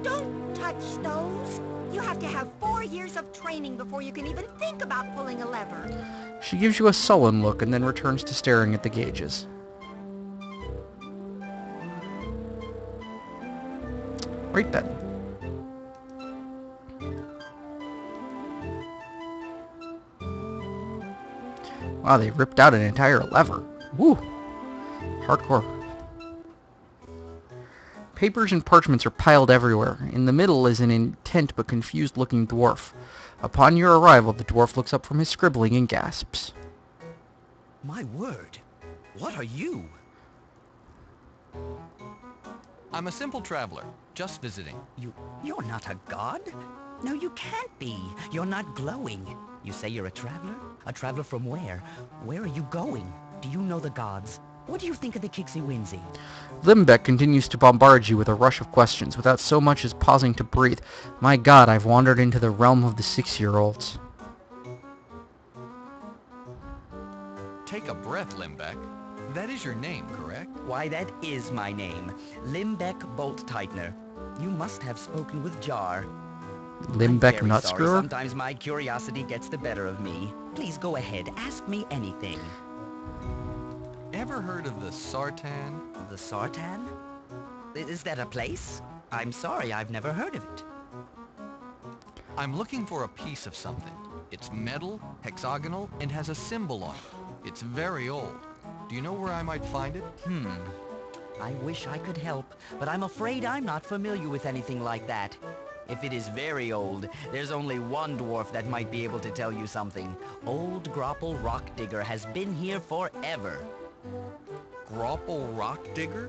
Don't touch those. You have to have 4 years of training before you can even think about pulling a lever. She gives you a sullen look and then returns to staring at the gauges. Right then. Wow, they ripped out an entire lever. Woo! Hardcore. Papers and parchments are piled everywhere. In the middle is an intent but confused-looking dwarf. Upon your arrival, the dwarf looks up from his scribbling and gasps. My word, what are you? I'm a simple traveler, just visiting. You're not a god? No, you can't be. You're not glowing. You say you're a traveler? A traveler from where? Where are you going? Do you know the gods? What do you think of the Kixie Whimsy? Limbeck continues to bombard you with a rush of questions without so much as pausing to breathe. My god, I've wandered into the realm of the 6-year-olds. Take a breath, Limbeck. That is your name, correct? Why, that is my name. Limbeck Bolt-Tightener. You must have spoken with Jar. Limbeck I'm very Nut sorry. Screwer? Sometimes my curiosity gets the better of me. Please go ahead. Ask me anything. Ever heard of the Sartan? The Sartan? Is that a place? I'm sorry, I've never heard of it. I'm looking for a piece of something. It's metal, hexagonal, and has a symbol on it. It's very old. Do you know where I might find it? I wish I could help, but I'm afraid I'm not familiar with anything like that. If it is very old, there's only one dwarf that might be able to tell you something. Old Grapple Rock Digger has been here forever. Grapple Rock Digger?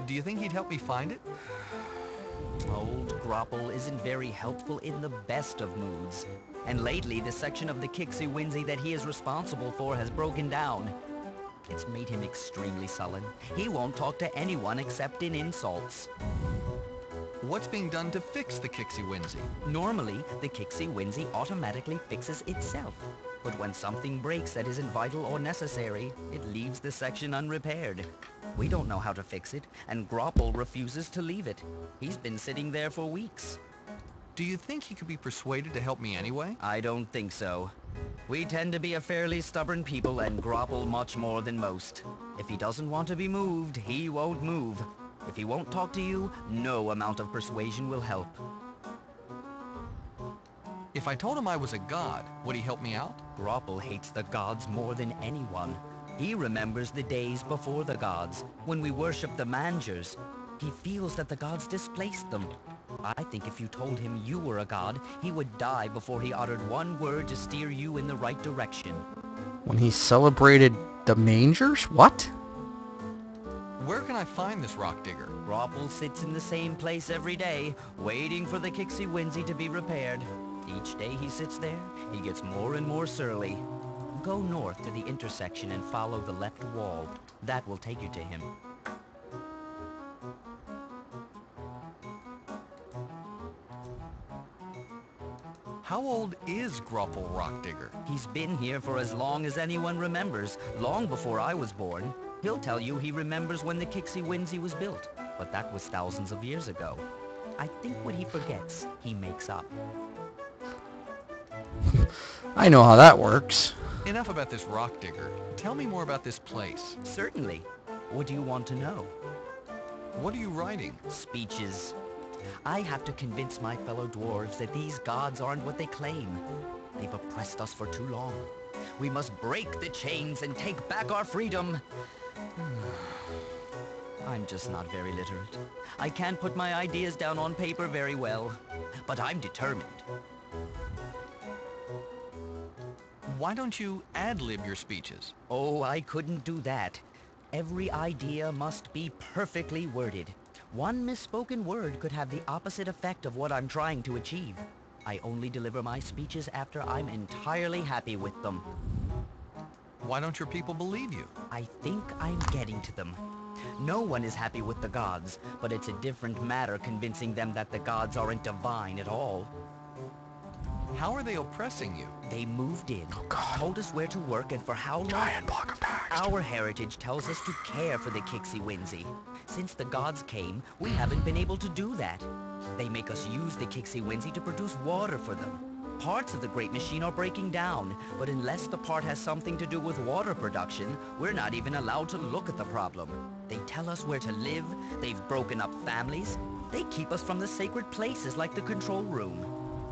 Do you think he'd help me find it? Old Grapple isn't very helpful in the best of moods. And lately, the section of the Kixie Winzy that he is responsible for has broken down. It's made him extremely sullen. He won't talk to anyone except in insults. What's being done to fix the Kixie Winzy? Normally, the Kixie Winzy automatically fixes itself. But when something breaks that isn't vital or necessary, it leaves the section unrepaired. We don't know how to fix it, and Grapple refuses to leave it. He's been sitting there for weeks. Do you think he could be persuaded to help me anyway? I don't think so. We tend to be a fairly stubborn people and Grapple much more than most. If he doesn't want to be moved, he won't move. If he won't talk to you, no amount of persuasion will help. If I told him I was a god, would he help me out? Grapple hates the gods more than anyone. He remembers the days before the gods, when we worshipped the Mangers. He feels that the gods displaced them. I think if you told him you were a god, he would die before he uttered one word to steer you in the right direction. When he celebrated the Mangers? What? Where can I find this rock digger? Grapple sits in the same place every day, waiting for the Kixie Winzy to be repaired. Each day he sits there, he gets more and more surly. Go north to the intersection and follow the left wall. That will take you to him. How old is Grapple Rock Digger? He's been here for as long as anyone remembers, long before I was born. He'll tell you he remembers when the Kixie Winzy was built, but that was thousands of years ago. I think what he forgets, he makes up. I know how that works. Enough about this rock digger. Tell me more about this place. Certainly. What do you want to know? What are you writing? Speeches. I have to convince my fellow dwarves that these gods aren't what they claim. They've oppressed us for too long. We must break the chains and take back our freedom. I'm just not very literate. I can't put my ideas down on paper very well, but I'm determined. Why don't you ad-lib your speeches? Oh, I couldn't do that. Every idea must be perfectly worded. One misspoken word could have the opposite effect of what I'm trying to achieve. I only deliver my speeches after I'm entirely happy with them. Why don't your people believe you? I think I'm getting to them. No one is happy with the gods, but it's a different matter convincing them that the gods aren't divine at all. How are they oppressing you? They moved in, told us where to work and for how long. Giant block of text. Our heritage tells us to care for the Kixie Winzy. Since the gods came, we haven't been able to do that. They make us use the Kixie Winzy to produce water for them. Parts of the great machine are breaking down, but unless the part has something to do with water production, we're not even allowed to look at the problem. They tell us where to live, they've broken up families, they keep us from the sacred places like the control room.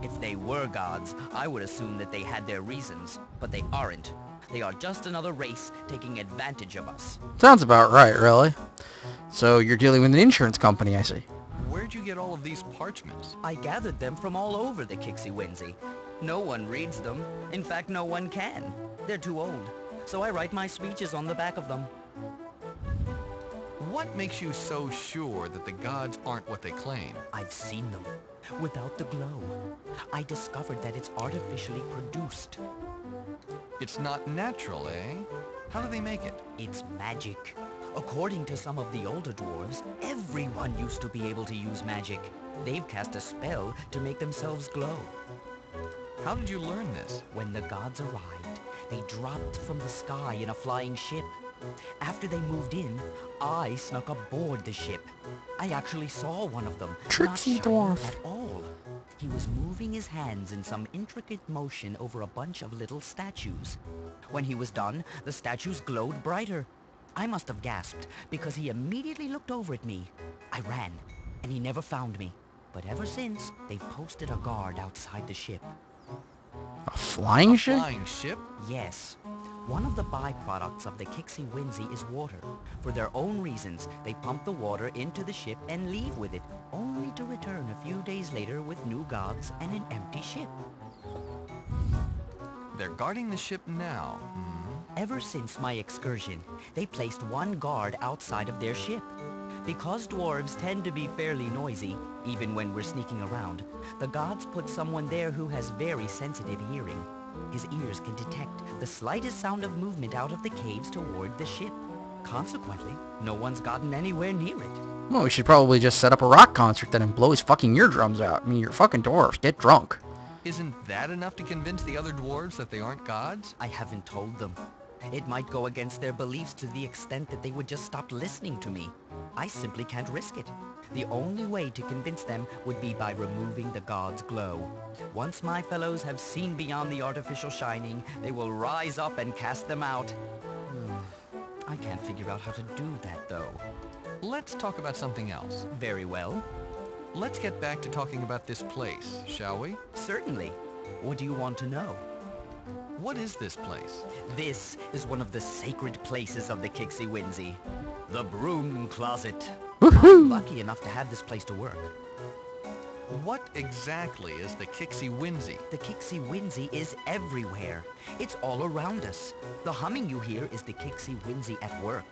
If they were gods, I would assume that they had their reasons, but they aren't. They are just another race taking advantage of us. Sounds about right, really. So you're dealing with an insurance company, I see. Where'd you get all of these parchments? I gathered them from all over the Kixie Winzy. No one reads them. In fact, no one can. They're too old. So I write my speeches on the back of them. What makes you so sure that the gods aren't what they claim? I've seen them. Without the glow. I discovered that it's artificially produced. It's not natural, eh? How do they make it? It's magic. According to some of the older dwarves, everyone used to be able to use magic. They've cast a spell to make themselves glow. How did you learn this? When the gods arrived, They dropped from the sky in a flying ship. After they moved in, I snuck aboard the ship. I actually saw one of them. Tricksy not shy dwarf. at all. He was moving his hands in some intricate motion over a bunch of little statues. When he was done, the statues glowed brighter. I must have gasped, because he immediately looked over at me. I ran, and he never found me. But ever since, they've posted a guard outside the ship. A flying ship? Flying ship? Yes. One of the byproducts of the Kixie Winzy is water. For their own reasons, they pump the water into the ship and leave with it, only to return a few days later with new gods and an empty ship. They're guarding the ship now. Ever since my excursion, they placed one guard outside of their ship. Because dwarves tend to be fairly noisy, even when we're sneaking around, the gods put someone there who has very sensitive hearing. His ears can detect the slightest sound of movement out of the caves toward the ship. Consequently, no one's gotten anywhere near it. Well, we should probably just set up a rock concert then and blow his fucking eardrums out. I mean, you're fucking dwarves. Get drunk. Isn't that enough to convince the other dwarves that they aren't gods? I haven't told them. It might go against their beliefs to the extent that they would just stop listening to me. I simply can't risk it. The only way to convince them would be by removing the god's glow. Once my fellows have seen beyond the artificial shining, they will rise up and cast them out. I can't figure out how to do that, though. Let's talk about something else. Very well. Let's get back to talking about this place, shall we? Certainly. What do you want to know? What is this place? This is one of the sacred places of the Kixie Winzy. The Broom Closet. I'm lucky enough to have this place to work. What exactly is the Kixie Winzy? The Kixie Winzy is everywhere. It's all around us. The humming you hear is the Kixie Winzy at work.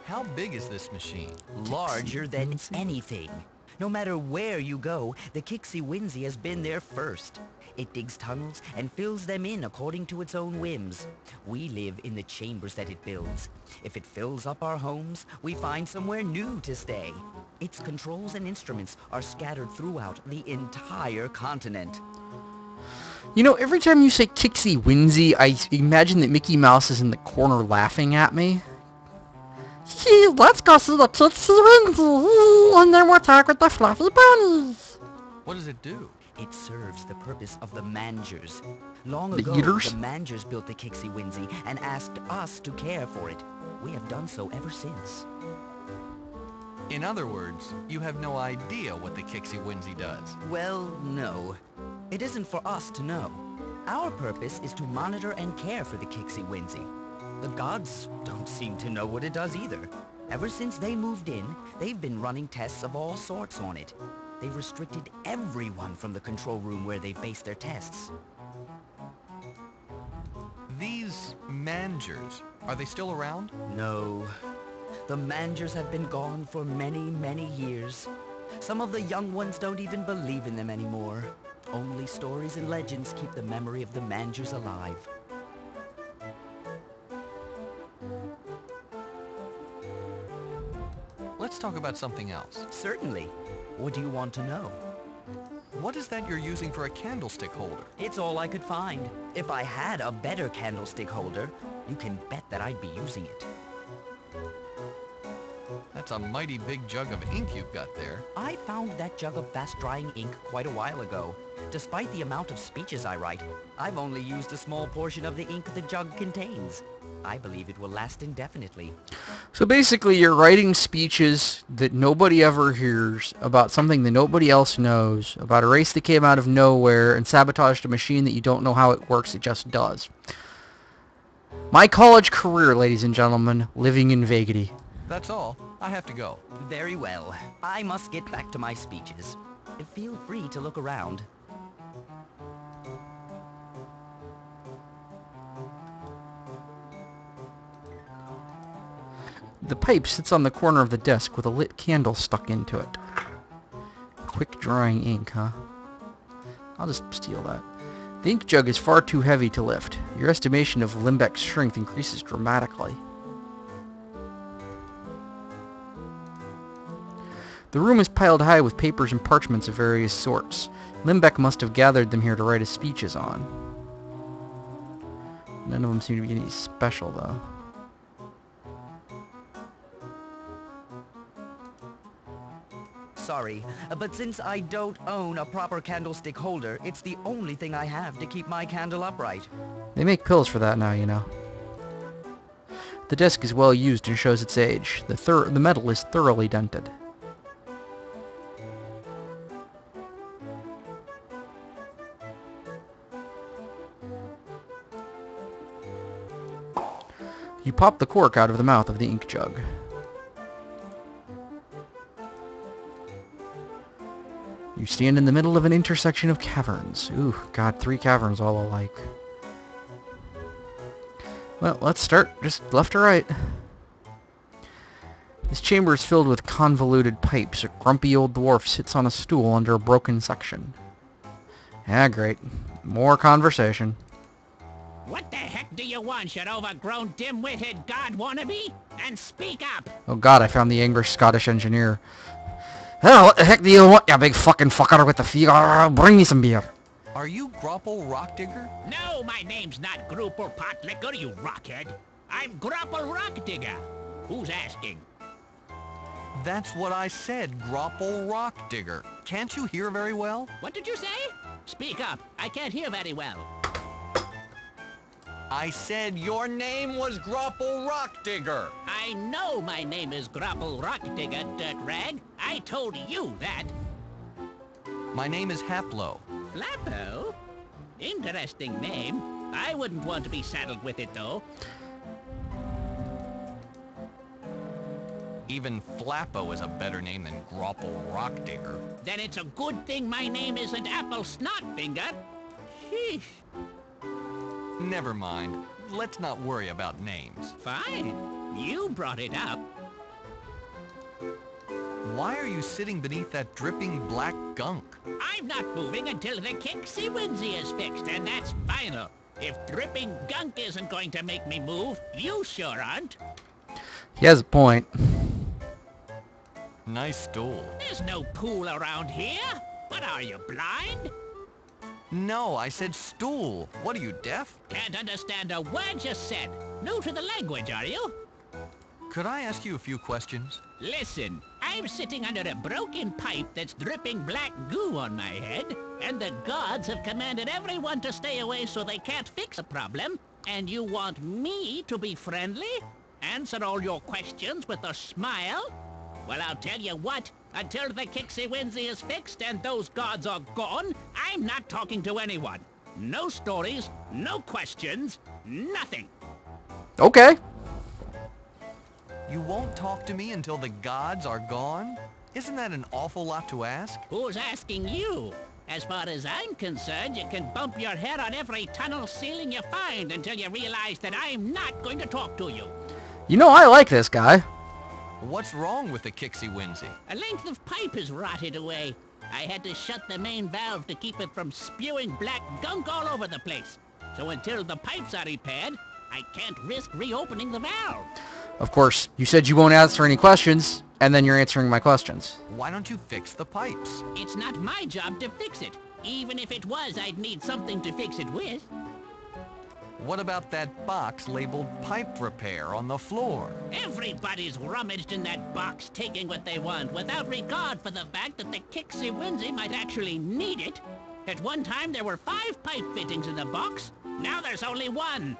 How big is this machine? Larger than anything. No matter where you go, the Kixie Winzy has been there first. It digs tunnels and fills them in according to its own whims. We live in the chambers that it builds. If it fills up our homes, we find somewhere new to stay. Its controls and instruments are scattered throughout the entire continent. You know, every time you say Kixie Winzy, I imagine that Mickey Mouse is in the corner laughing at me. Gee, let's go see the Kixie Winzy, and then we'll talk with the fluffy bunnies. What does it do? It serves the purpose of the Mangers. Long The ago, eaters? the Mangers built the Kixie Winzy and asked us to care for it. We have done so ever since. In other words, you have no idea what the Kixie Winzy does. Well, no. It isn't for us to know. Our purpose is to monitor and care for the Kixie Winzy. The gods don't seem to know what it does either. Ever since they moved in, they've been running tests of all sorts on it. They've restricted everyone from the control room where they base their tests. These Mangers, are they still around? No. The Mangers have been gone for many, many years. Some of the young ones don't even believe in them anymore. Only stories and legends keep the memory of the Mangers alive. Let's talk about something else. Certainly. What do you want to know? What is that you're using for a candlestick holder? It's all I could find. If I had a better candlestick holder, you can bet that I'd be using it. That's a mighty big jug of ink you've got there. I found that jug of fast-drying ink quite a while ago. Despite the amount of speeches I write, I've only used a small portion of the ink the jug contains. I believe it will last indefinitely. So basically, you're writing speeches that nobody ever hears about something that nobody else knows, about a race that came out of nowhere and sabotaged a machine that you don't know how it works, it just does. My college career, ladies and gentlemen, living in Vagity. That's all. I have to go. Very well. I must get back to my speeches. Feel free to look around. The pipe sits on the corner of the desk with a lit candle stuck into it. Quick drying ink, huh? I'll just steal that. The ink jug is far too heavy to lift. Your estimation of Limbeck's strength increases dramatically. The room is piled high with papers and parchments of various sorts. Limbeck must have gathered them here to write his speeches on. None of them seem to be any special, though. Sorry, but since I don't own a proper candlestick holder, it's the only thing I have to keep my candle upright. They make pills for that now, you know. The desk is well used and shows its age. The metal is thoroughly dented. You pop the cork out of the mouth of the ink jug. You stand in the middle of an intersection of caverns. Ooh, God, 3 caverns all alike. Well, let's start just left or right. This chamber is filled with convoluted pipes. A grumpy old dwarf sits on a stool under a broken section. Ah, great. More conversation. What the heck do you want, you overgrown, dim-witted god wannabe? And speak up! Oh God, I found the angry Scottish engineer. Oh, what the heck do you want, you big fucking fucker with the feet? Bring me some beer. Are you Grapple Rockdigger? No, my name's not Grapple Potlicker, you rockhead. I'm Grapple Rockdigger. Who's asking? That's what I said, Grapple Rockdigger. Can't you hear very well? What did you say? Speak up. I can't hear very well. I said your name was Grapple Rockdigger. I know my name is Grapple Rockdigger, dirtrag. I told you that. My name is Haplo. Flappo? Interesting name. I wouldn't want to be saddled with it, though. Even Flappo is a better name than Grapple Rockdigger. Then it's a good thing my name isn't Apple Snotfinger. Sheesh. Never mind. Let's not worry about names. Fine. You brought it up. Why are you sitting beneath that dripping black gunk? I'm not moving until the Kixie Winsy is fixed, and that's final. If dripping gunk isn't going to make me move, you sure aren't. He has a point. Nice stool. There's no pool around here. What are you, blind? No, I said stool. What are you, deaf? Can't understand a word you said. New to the language, are you? Could I ask you a few questions? Listen, I'm sitting under a broken pipe that's dripping black goo on my head, and the gods have commanded everyone to stay away so they can't fix a problem, and you want me to be friendly? Answer all your questions with a smile? Well, I'll tell you what, until the Kixie Winsy is fixed and those gods are gone, I'm not talking to anyone. No stories, no questions, nothing. Okay. You won't talk to me until the gods are gone? Isn't that an awful lot to ask? Who's asking you? As far as I'm concerned, you can bump your head on every tunnel ceiling you find until you realize that I'm not going to talk to you. You know, I like this guy. What's wrong with the Kixie Winsy? A length of pipe is rotted away. I had to shut the main valve to keep it from spewing black gunk all over the place. So until the pipes are repaired, I can't risk reopening the valve. Of course, you said you won't answer any questions, and then you're answering my questions. Why don't you fix the pipes? It's not my job to fix it. Even if it was, I'd need something to fix it with. What about that box labeled pipe repair on the floor? Everybody's rummaged in that box, taking what they want, without regard for the fact that the Kixie Winsy might actually need it. At one time, there were 5 pipe fittings in the box. Now there's only 1.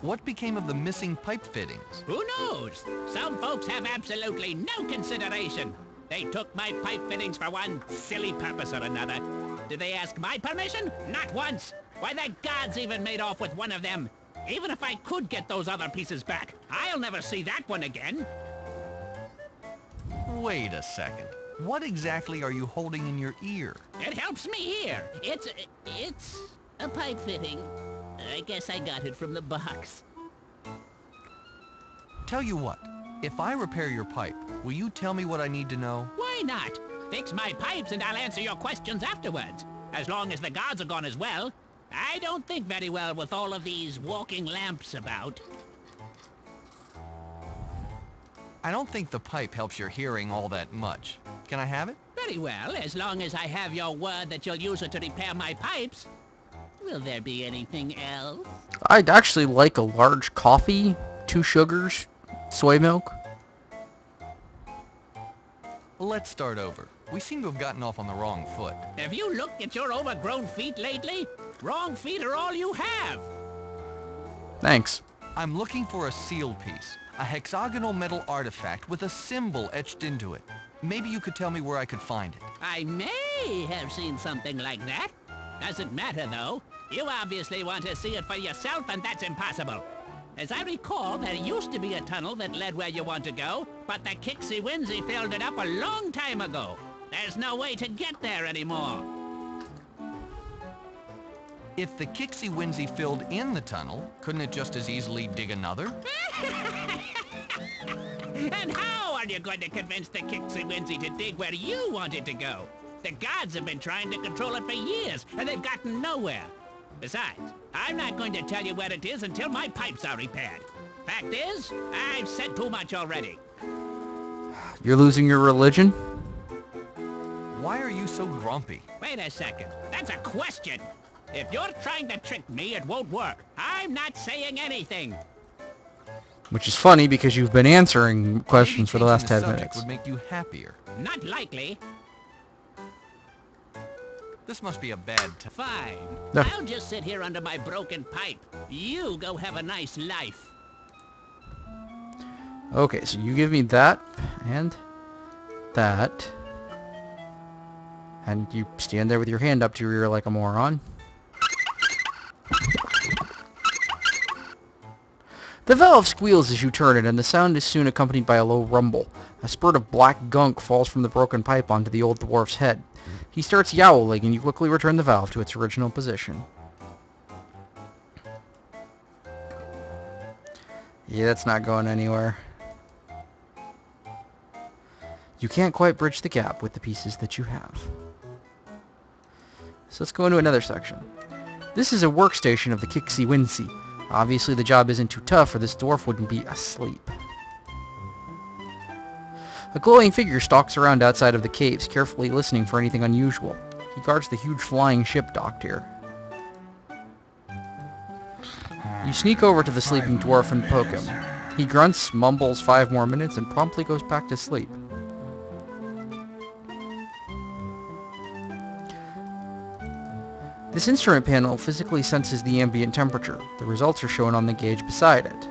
What became of the missing pipe fittings? Who knows? Some folks have absolutely no consideration. They took my pipe fittings for one silly purpose or another. Did they ask my permission? Not once. Why, the gods even made off with one of them. Even if I could get those other pieces back, I'll never see that one again. Wait a second. What exactly are you holding in your ear? It helps me hear. It's a pipe fitting. I guess I got it from the box. Tell you what, if I repair your pipe, will you tell me what I need to know? Why not? Fix my pipes and I'll answer your questions afterwards. As long as the gods are gone as well. I don't think very well with all of these walking lamps about. I don't think the pipe helps your hearing all that much. Can I have it? Very well, as long as I have your word that you'll use it to repair my pipes. Will there be anything else? I'd actually like a large coffee, 2 sugars, soy milk. Let's start over. We seem to have gotten off on the wrong foot. Have you looked at your overgrown feet lately? Wrong feet are all you have. Thanks. I'm looking for a seal piece, a hexagonal metal artifact with a symbol etched into it. Maybe you could tell me where I could find it. I may have seen something like that. Doesn't matter, though. You obviously want to see it for yourself, and that's impossible. As I recall, there used to be a tunnel that led where you want to go, but the Kixie Winzy filled it up a long time ago. There's no way to get there anymore. If the Kixie Winzy filled in the tunnel, couldn't it just as easily dig another? And how are you going to convince the Kixie Winzy to dig where you want it to go? The gods have been trying to control it for years, and they've gotten nowhere. Besides, I'm not going to tell you where it is until my pipes are repaired. Fact is, I've said too much already. You're losing your religion? Why are you so grumpy? Wait a second. That's a question. If you're trying to trick me, it won't work. I'm not saying anything. Which is funny because you've been answering questions Maybe for the last changing 10 subject minutes. would make you happier. Not likely. This must be a bad time. Fine. No. I'll just sit here under my broken pipe. You go have a nice life. Okay, so you give me that, and that. And you stand there with your hand up to your ear like a moron. The valve squeals as you turn it, and the sound is soon accompanied by a low rumble. A spurt of black gunk falls from the broken pipe onto the old dwarf's head. He starts yowling, and you quickly return the valve to its original position. Yeah, that's not going anywhere. You can't quite bridge the gap with the pieces that you have. So let's go into another section. This is a workstation of the Kixie Winzy. Obviously the job isn't too tough, or this dwarf wouldn't be asleep. A glowing figure stalks around outside of the caves, carefully listening for anything unusual. He guards the huge flying ship docked here. You sneak over to the sleeping dwarf and poke him. He grunts, mumbles 5 more minutes, and promptly goes back to sleep. This instrument panel physically senses the ambient temperature. The results are shown on the gauge beside it.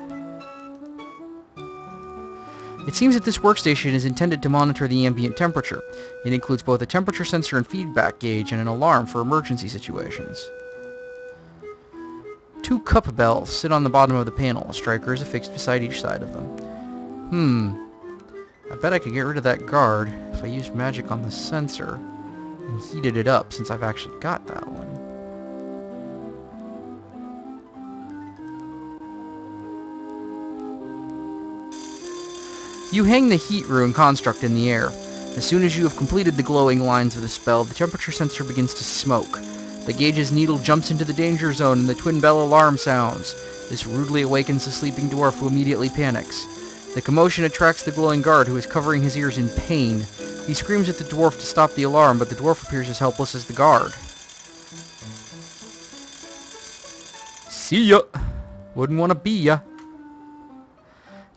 It seems that this workstation is intended to monitor the ambient temperature. It includes both a temperature sensor and feedback gauge and an alarm for emergency situations. 2 cup bells sit on the bottom of the panel. A striker is affixed beside each side of them. I bet I could get rid of that guard if I used magic on the sensor and heated it up, since I've actually got that one. You hang the heat rune construct in the air. As soon as you have completed the glowing lines of the spell, the temperature sensor begins to smoke. The gauge's needle jumps into the danger zone and the twin bell alarm sounds. This rudely awakens the sleeping dwarf, who immediately panics. The commotion attracts the glowing guard, who is covering his ears in pain. He screams at the dwarf to stop the alarm, but the dwarf appears as helpless as the guard. See ya! Wouldn't want to be ya.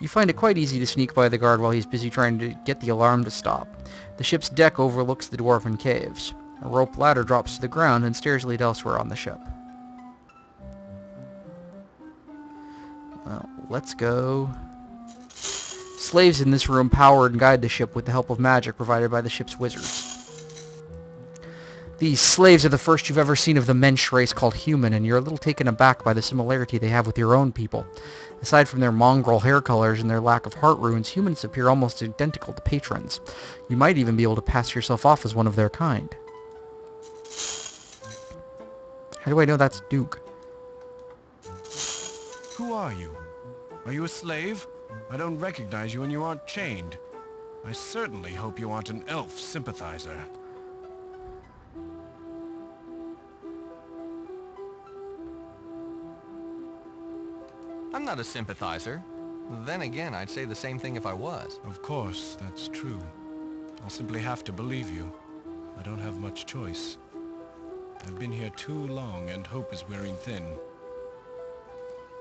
You find it quite easy to sneak by the guard while he's busy trying to get the alarm to stop. The ship's deck overlooks the dwarven caves. A rope ladder drops to the ground and stairs lead elsewhere on the ship. Well, let's go. Slaves in this room power and guide the ship with the help of magic provided by the ship's wizards. These slaves are the first you've ever seen of the mensch race called human, and you're a little taken aback by the similarity they have with your own people. Aside from their mongrel hair colors and their lack of heart runes, humans appear almost identical to patrons. You might even be able to pass yourself off as one of their kind. How do I know that's Duke? Who are you? Are you a slave? I don't recognize you and you aren't chained. I certainly hope you aren't an elf sympathizer. I'm not a sympathizer. Then again, I'd say the same thing if I was. Of course, that's true. I'll simply have to believe you. I don't have much choice. I've been here too long, and hope is wearing thin.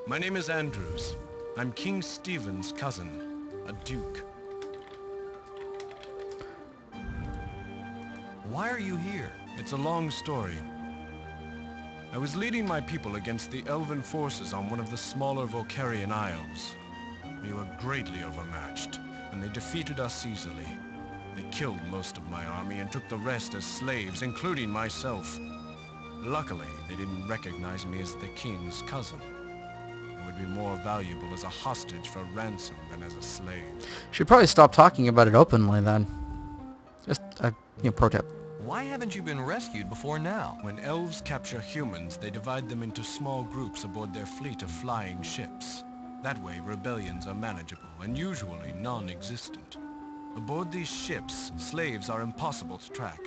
My name is Andrews. I'm King Stephen's cousin, a duke. Why are you here? It's a long story. I was leading my people against the elven forces on one of the smaller Volcarian isles. We were greatly overmatched, and they defeated us easily. They killed most of my army and took the rest as slaves, including myself. Luckily, they didn't recognize me as the king's cousin. I would be more valuable as a hostage for ransom than as a slave. Should probably stop talking about it openly then. Just a pro tip. Why haven't you been rescued before now? When elves capture humans, they divide them into small groups aboard their fleet of flying ships. That way, rebellions are manageable and usually non-existent. Aboard these ships, slaves are impossible to track.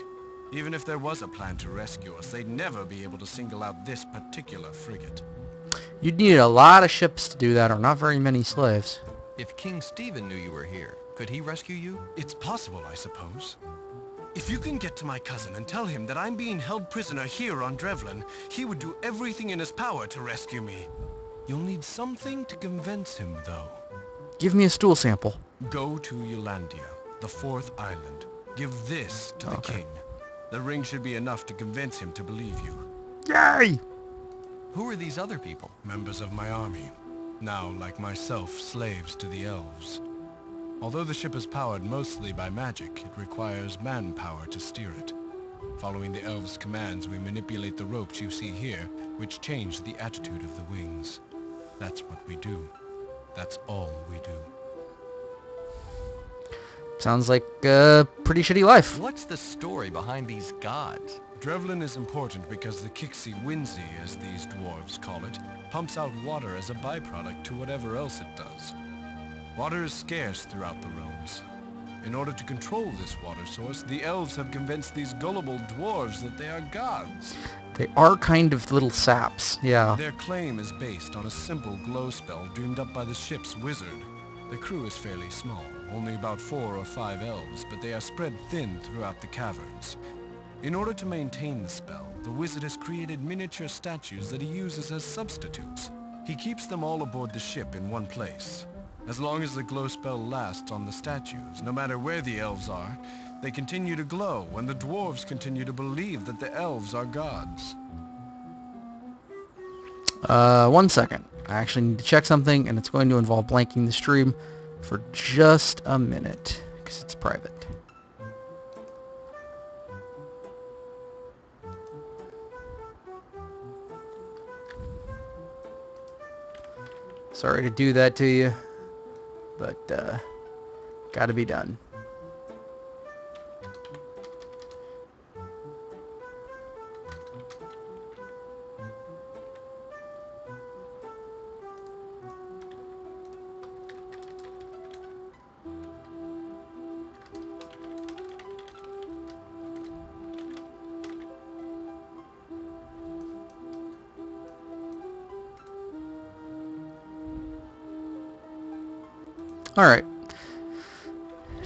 Even if there was a plan to rescue us, they'd never be able to single out this particular frigate. You'd need a lot of ships to do that, or not very many slaves. If King Stephen knew you were here, could he rescue you? It's possible, I suppose. If you can get to my cousin and tell him that I'm being held prisoner here on Drevlin, he would do everything in his power to rescue me. You'll need something to convince him, though. Give me a stool sample. Go to Eulandia, the 4th island. Give this to the king. The ring should be enough to convince him to believe you. Yay! Who are these other people? Members of my army. Now, like myself, slaves to the elves. Although the ship is powered mostly by magic, it requires manpower to steer it. Following the elves' commands, we manipulate the ropes you see here, which change the attitude of the wings. That's what we do. That's all we do. Sounds like a pretty shitty life. What's the story behind these gods? Drevlin is important because the Kixi Winzi, as these dwarves call it, pumps out water as a byproduct to whatever else it does. Water is scarce throughout the realms. In order to control this water source, the elves have convinced these gullible dwarves that they are gods. They are kind of little saps, yeah. Their claim is based on a simple glow spell dreamed up by the ship's wizard. The crew is fairly small, only about 4 or 5 elves, but they are spread thin throughout the caverns. In order to maintain the spell, the wizard has created miniature statues that he uses as substitutes. He keeps them all aboard the ship in one place. As long as the glow spell lasts on the statues, no matter where the elves are, they continue to glow, and the dwarves continue to believe that the elves are gods. 1 second. I actually need to check something, and it's going to involve blanking the stream for just a minute, because it's private. Sorry to do that to you, but gotta be done. Alright.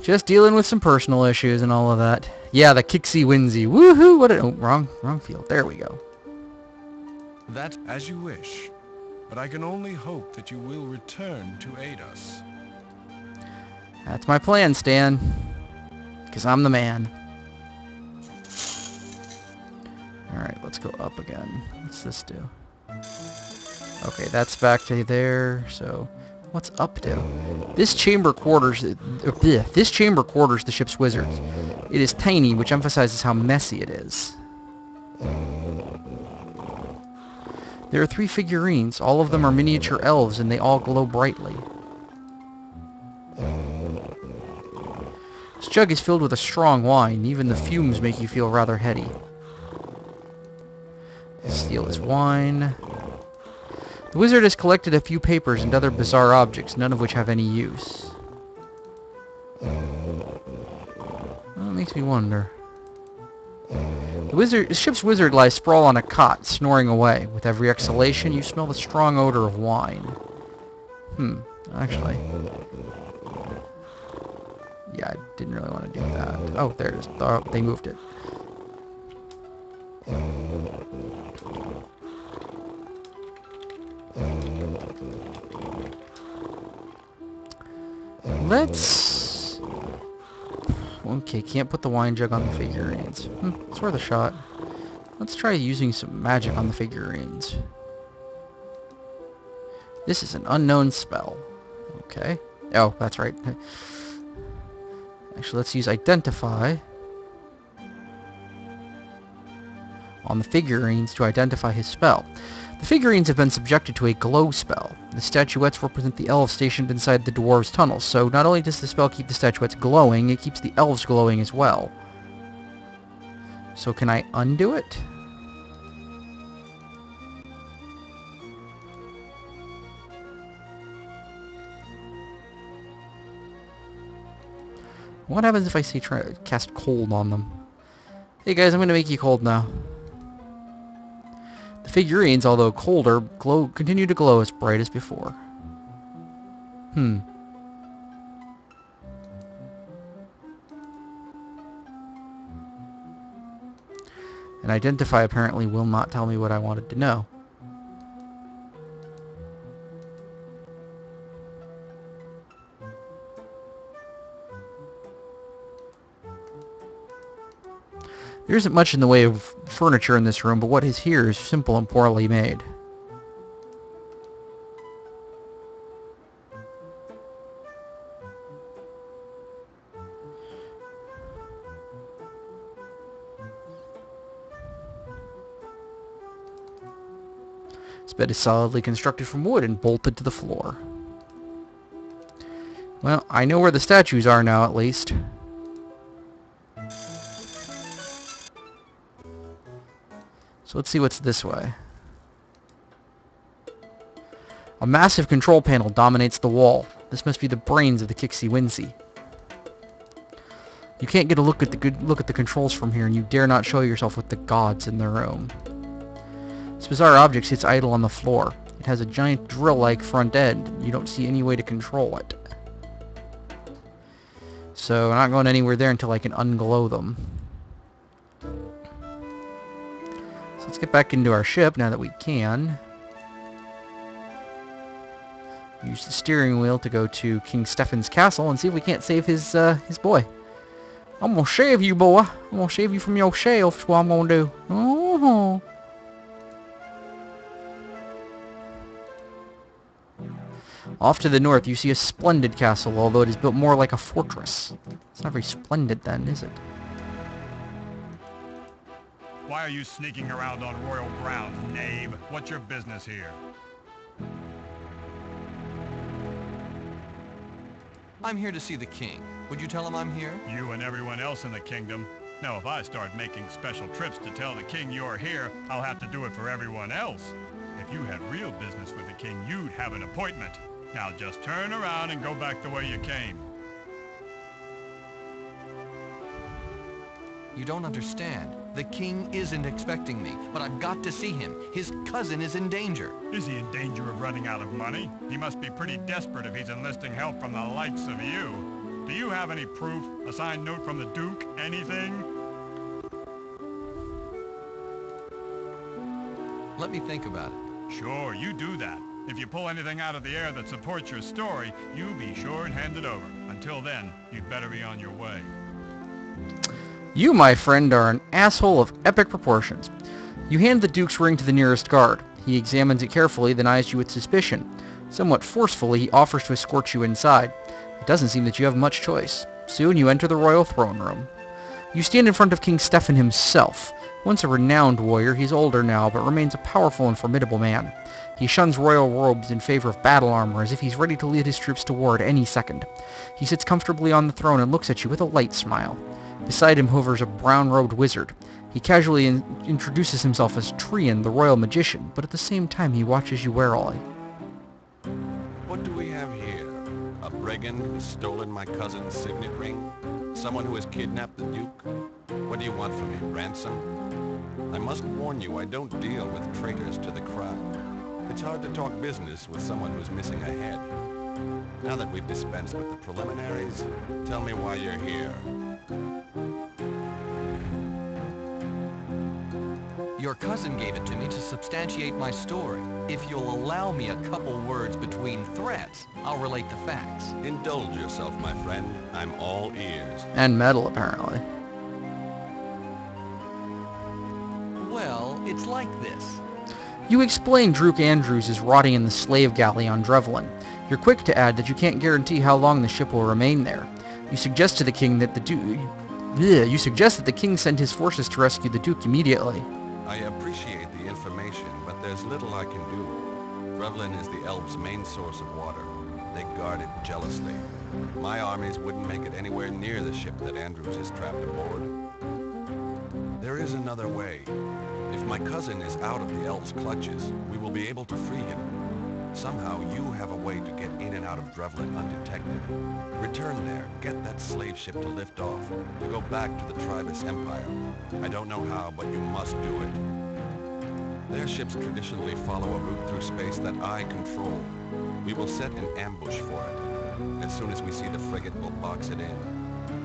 Just dealing with some personal issues and all of that. Yeah, the Kixi Winzi. Woohoo! What a... Oh, wrong field. There we go. That's as you wish. But I can only hope that you will return to aid us. That's my plan, Stan. Because I'm the man. Alright, let's go up again. What's this do? Okay, that's back to there, so... What's up to? This chamber quarters the ship's wizards. It is tiny, which emphasizes how messy it is. There are 3 figurines. All of them are miniature elves, and they all glow brightly. This jug is filled with a strong wine. Even the fumes make you feel rather heady. Steal this wine. The wizard has collected a few papers and other bizarre objects, none of which have any use. Well, it makes me wonder. The ship's wizard lies sprawled on a cot, snoring away. With every exhalation, you smell the strong odor of wine. Actually. Yeah, I didn't really want to do that. Oh, there it is. Oh, they moved it. Let's... Okay, can't put the wine jug on the figurines. It's worth a shot. Let's try using some magic on the figurines. This is an unknown spell. Okay. Oh, that's right. Actually, let's use Identify on the figurines to identify his spell. The figurines have been subjected to a glow spell. The statuettes represent the elves stationed inside the dwarves' tunnels, so not only does the spell keep the statuettes glowing, it keeps the elves glowing as well. So can I undo it? What happens if I say try to cast cold on them? Hey guys, I'm going to make you cold now. The figurines, although colder, continue to glow as bright as before. And Identify apparently will not tell me what I wanted to know. There isn't much in the way of furniture in this room, but what is here is simple and poorly made. This bed is solidly constructed from wood and bolted to the floor. Well, I know where the statues are now, at least. So let's see what's this way. A massive control panel dominates the wall. This must be the brains of the Kixie Wincy. You can't get a look at the controls from here, and you dare not show yourself with the gods in the room. This bizarre object sits idle on the floor. It has a giant drill-like front end. You don't see any way to control it. So I'm not going anywhere there until I can unglow them. So let's get back into our ship now that we can. Use the steering wheel to go to King Stefan's castle and see if we can't save his boy. I'm gonna shave you, boy. I'm gonna shave you from your shelf. That's what I'm gonna do. Oh. Off to the north, you see a splendid castle, although it is built more like a fortress. It's not very splendid then, is it? Why are you sneaking around on royal grounds, knave? What's your business here? I'm here to see the king. Would you tell him I'm here? You and everyone else in the kingdom. Now, if I start making special trips to tell the king you're here, I'll have to do it for everyone else. If you had real business with the king, you'd have an appointment. Now just turn around and go back the way you came. You don't understand. The king isn't expecting me, but I've got to see him. His cousin is in danger. Is he in danger of running out of money? He must be pretty desperate if he's enlisting help from the likes of you. Do you have any proof? A signed note from the Duke? Anything? Let me think about it. Sure, you do that. If you pull anything out of the air that supports your story, you be sure and hand it over. Until then, you'd better be on your way. You, my friend, are an asshole of epic proportions. You hand the Duke's ring to the nearest guard. He examines it carefully, then eyes you with suspicion. Somewhat forcefully, he offers to escort you inside. It doesn't seem that you have much choice. Soon you enter the royal throne room. You stand in front of King Stefan himself. Once a renowned warrior, he's older now, but remains a powerful and formidable man. He shuns royal robes in favor of battle armor, as if he's ready to lead his troops to war at any second. He sits comfortably on the throne and looks at you with a light smile. Beside him hovers a brown-robed wizard. He casually introduces himself as Trian, the royal magician, but at the same time he watches you warily. What do we have here? A brigand who's stolen my cousin's signet ring? Someone who has kidnapped the Duke? What do you want from me, ransom? I must warn you, I don't deal with traitors to the crown. It's hard to talk business with someone who's missing a head. Now that we've dispensed with the preliminaries, tell me why you're here. Your cousin gave it to me to substantiate my story. If you'll allow me a couple words between threats, I'll relate the facts. Indulge yourself, my friend. I'm all ears. And metal, apparently. Well, it's like this. You explain Drook Andrews is rotting in the slave galley on Drevlin. You're quick to add that you can't guarantee how long the ship will remain there. You suggest to the king that you suggest that the king send his forces to rescue the Duke immediately. I appreciate the information, but there's little I can do. Drevlin is the elves' main source of water. They guard it jealously. My armies wouldn't make it anywhere near the ship that Andrews is trapped aboard. There is another way. If my cousin is out of the elves' clutches, we will be able to free him. Somehow you have a way to get in and out of Drevlin undetected. Return there, get that slave ship to lift off, to go back to the Tribus Empire. I don't know how, but you must do it. Their ships traditionally follow a route through space that I control. We will set an ambush for it. As soon as we see the frigate, we'll box it in.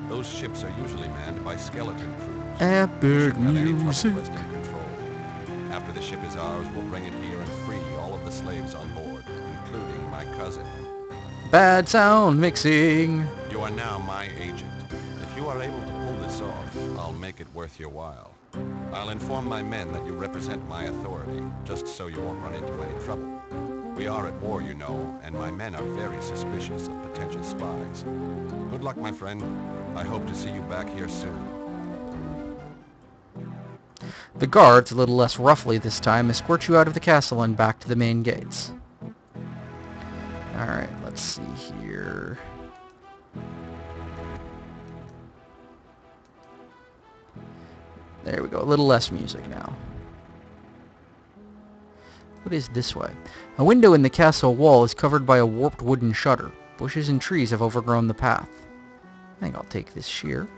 Those ships are usually manned by skeleton crews. Epic music. After the ship is ours, we'll bring it here and free all of the slaves on board, including my cousin. Bad sound mixing. You are now my agent. If you are able to pull this off, I'll make it worth your while. I'll inform my men that you represent my authority, just so you won't run into any trouble. We are at war, you know, and my men are very suspicious of potential spies. Good luck, my friend. I hope to see you back here soon. The guards, a little less roughly this time, escort you out of the castle and back to the main gates. Alright, let's see here. There we go, a little less music now. What is this way? A window in the castle wall is covered by a warped wooden shutter. Bushes and trees have overgrown the path. I think I'll take this shear.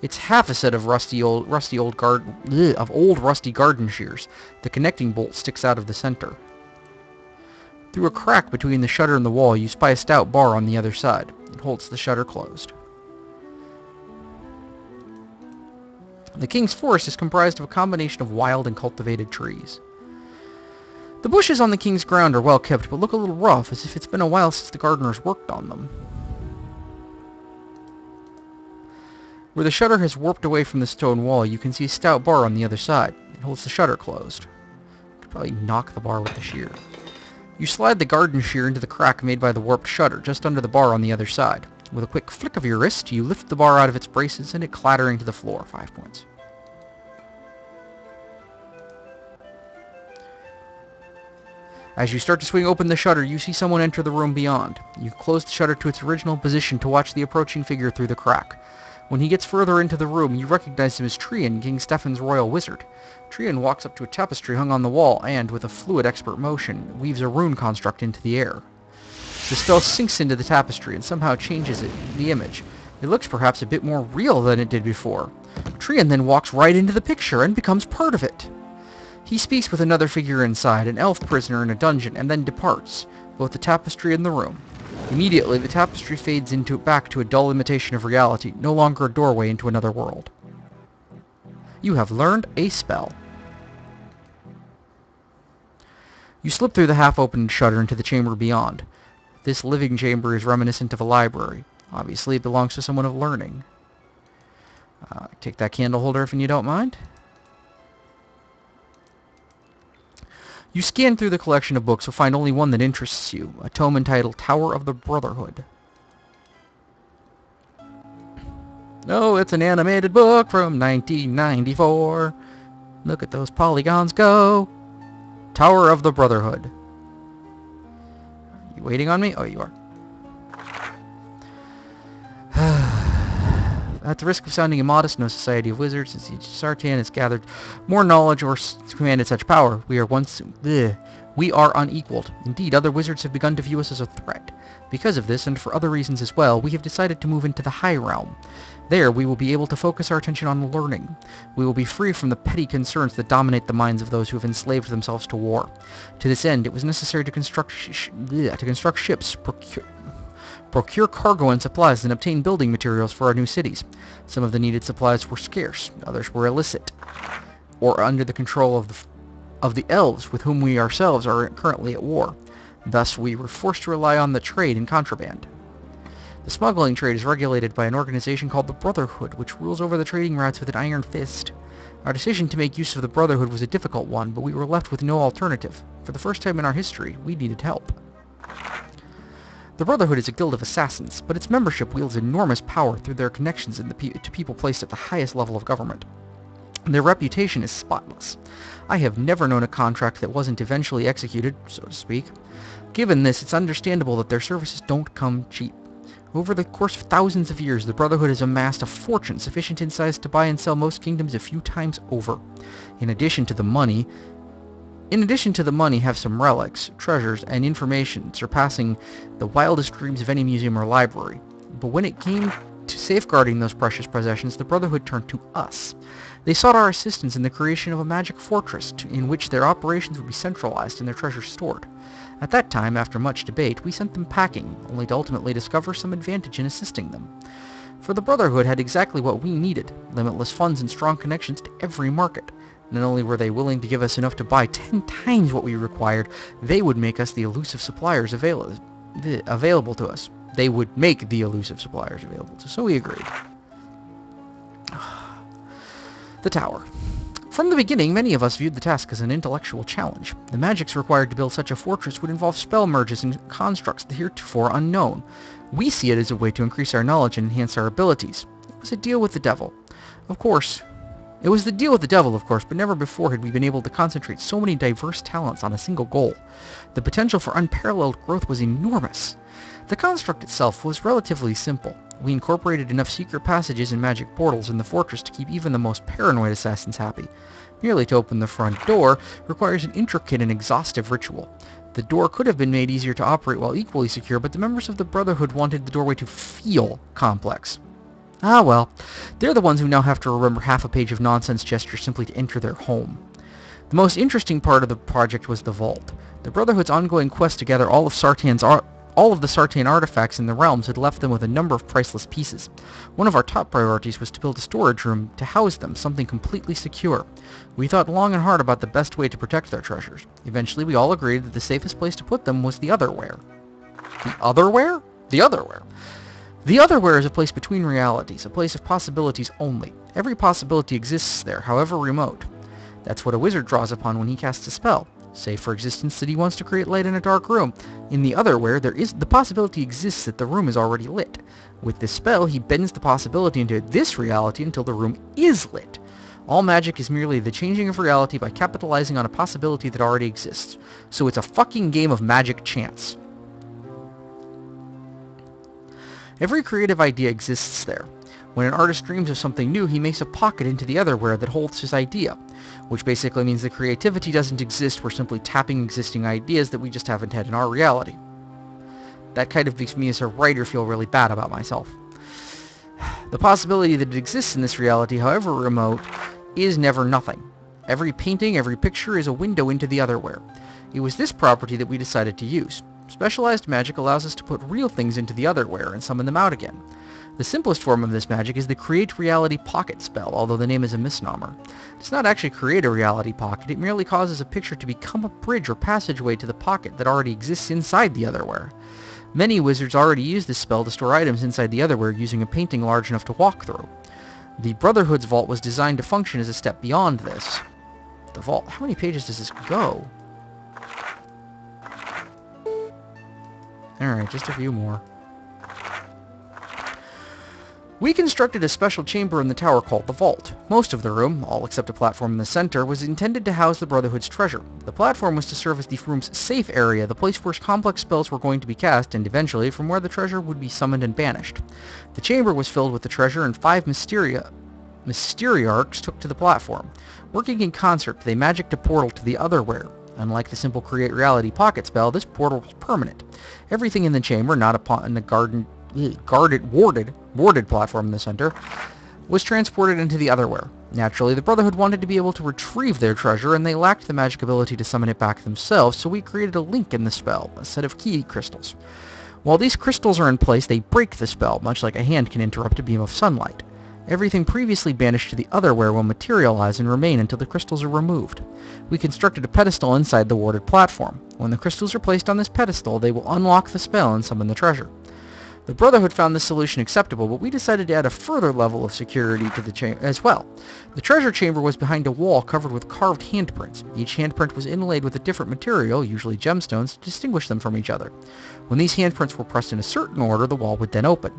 It's half a set of old rusty garden shears. The connecting bolt sticks out of the center. Through a crack between the shutter and the wall, you spy a stout bar on the other side. It holds the shutter closed. The king's forest is comprised of a combination of wild and cultivated trees. The bushes on the king's ground are well kept, but look a little rough, as if it's been a while since the gardeners worked on them. Where the shutter has warped away from the stone wall, you can see a stout bar on the other side. It holds the shutter closed. You could probably knock the bar with the shear. You slide the garden shear into the crack made by the warped shutter, just under the bar on the other side. With a quick flick of your wrist, you lift the bar out of its braces, send it clattering to the floor. 5 points. As you start to swing open the shutter, you see someone enter the room beyond. You close the shutter to its original position to watch the approaching figure through the crack. When he gets further into the room, you recognize him as Trian, King Stefan's royal wizard. Trian walks up to a tapestry hung on the wall and, with a fluid expert motion, weaves a rune construct into the air. The spell sinks into the tapestry and somehow changes the image. It looks perhaps a bit more real than it did before. Trian then walks right into the picture and becomes part of it. He speaks with another figure inside, an elf prisoner in a dungeon, and then departs, both the tapestry and the room. Immediately, the tapestry fades back to a dull imitation of reality, no longer a doorway into another world. You have learned a spell. You slip through the half-opened shutter into the chamber beyond. This living chamber is reminiscent of a library. Obviously, it belongs to someone of learning. Take that candle holder if you don't mind. You scan through the collection of books, but find only one that interests you, a tome entitled Tower of the Brotherhood. Oh, it's an animated book from 1994. Look at those polygons go. Tower of the Brotherhood. You waiting on me? Oh, you are. At the risk of sounding immodest, no society of wizards since each Sartan has gathered more knowledge or commanded such power. We are unequaled. Indeed, other wizards have begun to view us as a threat. Because of this, and for other reasons as well, we have decided to move into the High Realm. There, we will be able to focus our attention on learning. We will be free from the petty concerns that dominate the minds of those who have enslaved themselves to war. To this end, it was necessary to construct ships, procure cargo and supplies, and obtain building materials for our new cities. Some of the needed supplies were scarce, others were illicit, or under the control of the elves with whom we ourselves are currently at war. Thus, we were forced to rely on the trade in contraband. The smuggling trade is regulated by an organization called the Brotherhood, which rules over the trading routes with an iron fist. Our decision to make use of the Brotherhood was a difficult one, but we were left with no alternative. For the first time in our history, we needed help. The Brotherhood is a guild of assassins, but its membership wields enormous power through their connections to people placed at the highest level of government. Their reputation is spotless. I have never known a contract that wasn't eventually executed, so to speak. Given this, it's understandable that their services don't come cheap. Over the course of thousands of years, the Brotherhood has amassed a fortune sufficient in size to buy and sell most kingdoms a few times over. In addition to the money have some relics, treasures, and information surpassing the wildest dreams of any museum or library. But when it came to safeguarding those precious possessions, the Brotherhood turned to us. They sought our assistance in the creation of a magic fortress in which their operations would be centralized and their treasures stored. At that time, after much debate, we sent them packing, only to ultimately discover some advantage in assisting them. For the Brotherhood had exactly what we needed, limitless funds and strong connections to every market. Not only were they willing to give us enough to buy 10 times what we required, they would make us the elusive suppliers available to us. They would make the elusive suppliers available to us, so we agreed. The Tower. From the beginning, many of us viewed the task as an intellectual challenge. The magics required to build such a fortress would involve spell merges and constructs heretofore unknown. We see it as a way to increase our knowledge and enhance our abilities. It was a deal with the devil. Of course, but never before had we been able to concentrate so many diverse talents on a single goal. The potential for unparalleled growth was enormous. The construct itself was relatively simple. We incorporated enough secret passages and magic portals in the fortress to keep even the most paranoid assassins happy. Merely to open the front door requires an intricate and exhaustive ritual. The door could have been made easier to operate while equally secure, but the members of the Brotherhood wanted the doorway to feel complex. Ah well, they're the ones who now have to remember half a page of nonsense gestures simply to enter their home. The most interesting part of the project was the vault. The Brotherhood's ongoing quest to gather all of the Sartan artifacts in the realms had left them with a number of priceless pieces. One of our top priorities was to build a storage room to house them, something completely secure. We thought long and hard about the best way to protect their treasures. Eventually, we all agreed that the safest place to put them was the Otherwhere. The Otherwhere? The Otherwhere. The Otherwhere is a place between realities, a place of possibilities only. Every possibility exists there, however remote. That's what a wizard draws upon when he casts a spell. Say, for existence, that he wants to create light in a dark room. In the Otherwhere, the possibility exists that the room is already lit. With this spell, he bends the possibility into this reality until the room is lit. All magic is merely the changing of reality by capitalizing on a possibility that already exists. So it's a fucking game of magic chance. Every creative idea exists there. When an artist dreams of something new, he makes a pocket into the Otherwhere that holds his idea, which basically means that creativity doesn't exist, we're simply tapping existing ideas that we just haven't had in our reality. That kind of makes me as a writer feel really bad about myself. The possibility that it exists in this reality, however remote, is never nothing. Every painting, every picture is a window into the Otherwhere. It was this property that we decided to use. Specialized magic allows us to put real things into the Otherwhere and summon them out again. The simplest form of this magic is the Create Reality Pocket spell, although the name is a misnomer. It does not actually create a reality pocket, it merely causes a picture to become a bridge or passageway to the pocket that already exists inside the Otherwhere. Many wizards already use this spell to store items inside the Otherwhere using a painting large enough to walk through. The Brotherhood's vault was designed to function as a step beyond this. The vault, how many pages does this go? Alright, just a few more. We constructed a special chamber in the tower called the Vault. Most of the room, all except a platform in the center, was intended to house the Brotherhood's treasure. The platform was to serve as the room's safe area, the place where complex spells were going to be cast, and eventually from where the treasure would be summoned and banished. The chamber was filled with the treasure, and 5 Mysteriarchs took to the platform. Working in concert, they magicked a portal to the Otherwhere. Unlike the simple Create Reality Pocket spell, this portal was permanent. Everything in the chamber, not upon the warded platform in the center, was transported into the Otherwhere. Naturally, the Brotherhood wanted to be able to retrieve their treasure, and they lacked the magic ability to summon it back themselves, so we created a link in the spell, a set of key crystals. While these crystals are in place, they break the spell, much like a hand can interrupt a beam of sunlight. Everything previously banished to the otherwhere will materialize and remain until the crystals are removed. We constructed a pedestal inside the warded platform. When the crystals are placed on this pedestal, they will unlock the spell and summon the treasure. The Brotherhood found this solution acceptable, but we decided to add a further level of security to the chamber as well. The treasure chamber was behind a wall covered with carved handprints. Each handprint was inlaid with a different material, usually gemstones, to distinguish them from each other. When these handprints were pressed in a certain order, the wall would then open.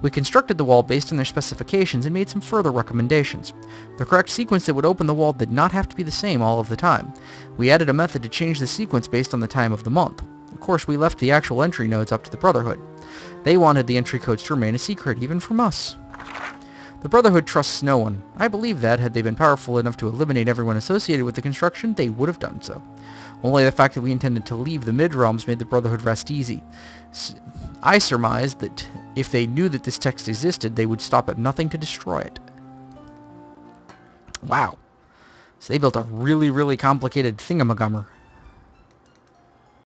We constructed the wall based on their specifications and made some further recommendations. The correct sequence that would open the wall did not have to be the same all of the time. We added a method to change the sequence based on the time of the month. Of course, we left the actual entry nodes up to the Brotherhood. They wanted the entry codes to remain a secret, even from us. The Brotherhood trusts no one. I believe that, had they been powerful enough to eliminate everyone associated with the construction, they would have done so. Only the fact that we intended to leave the Mid-Realms made the Brotherhood rest easy. I surmised that if they knew that this text existed, they would stop at nothing to destroy it. Wow. So they built a really, really complicated thingamagummer.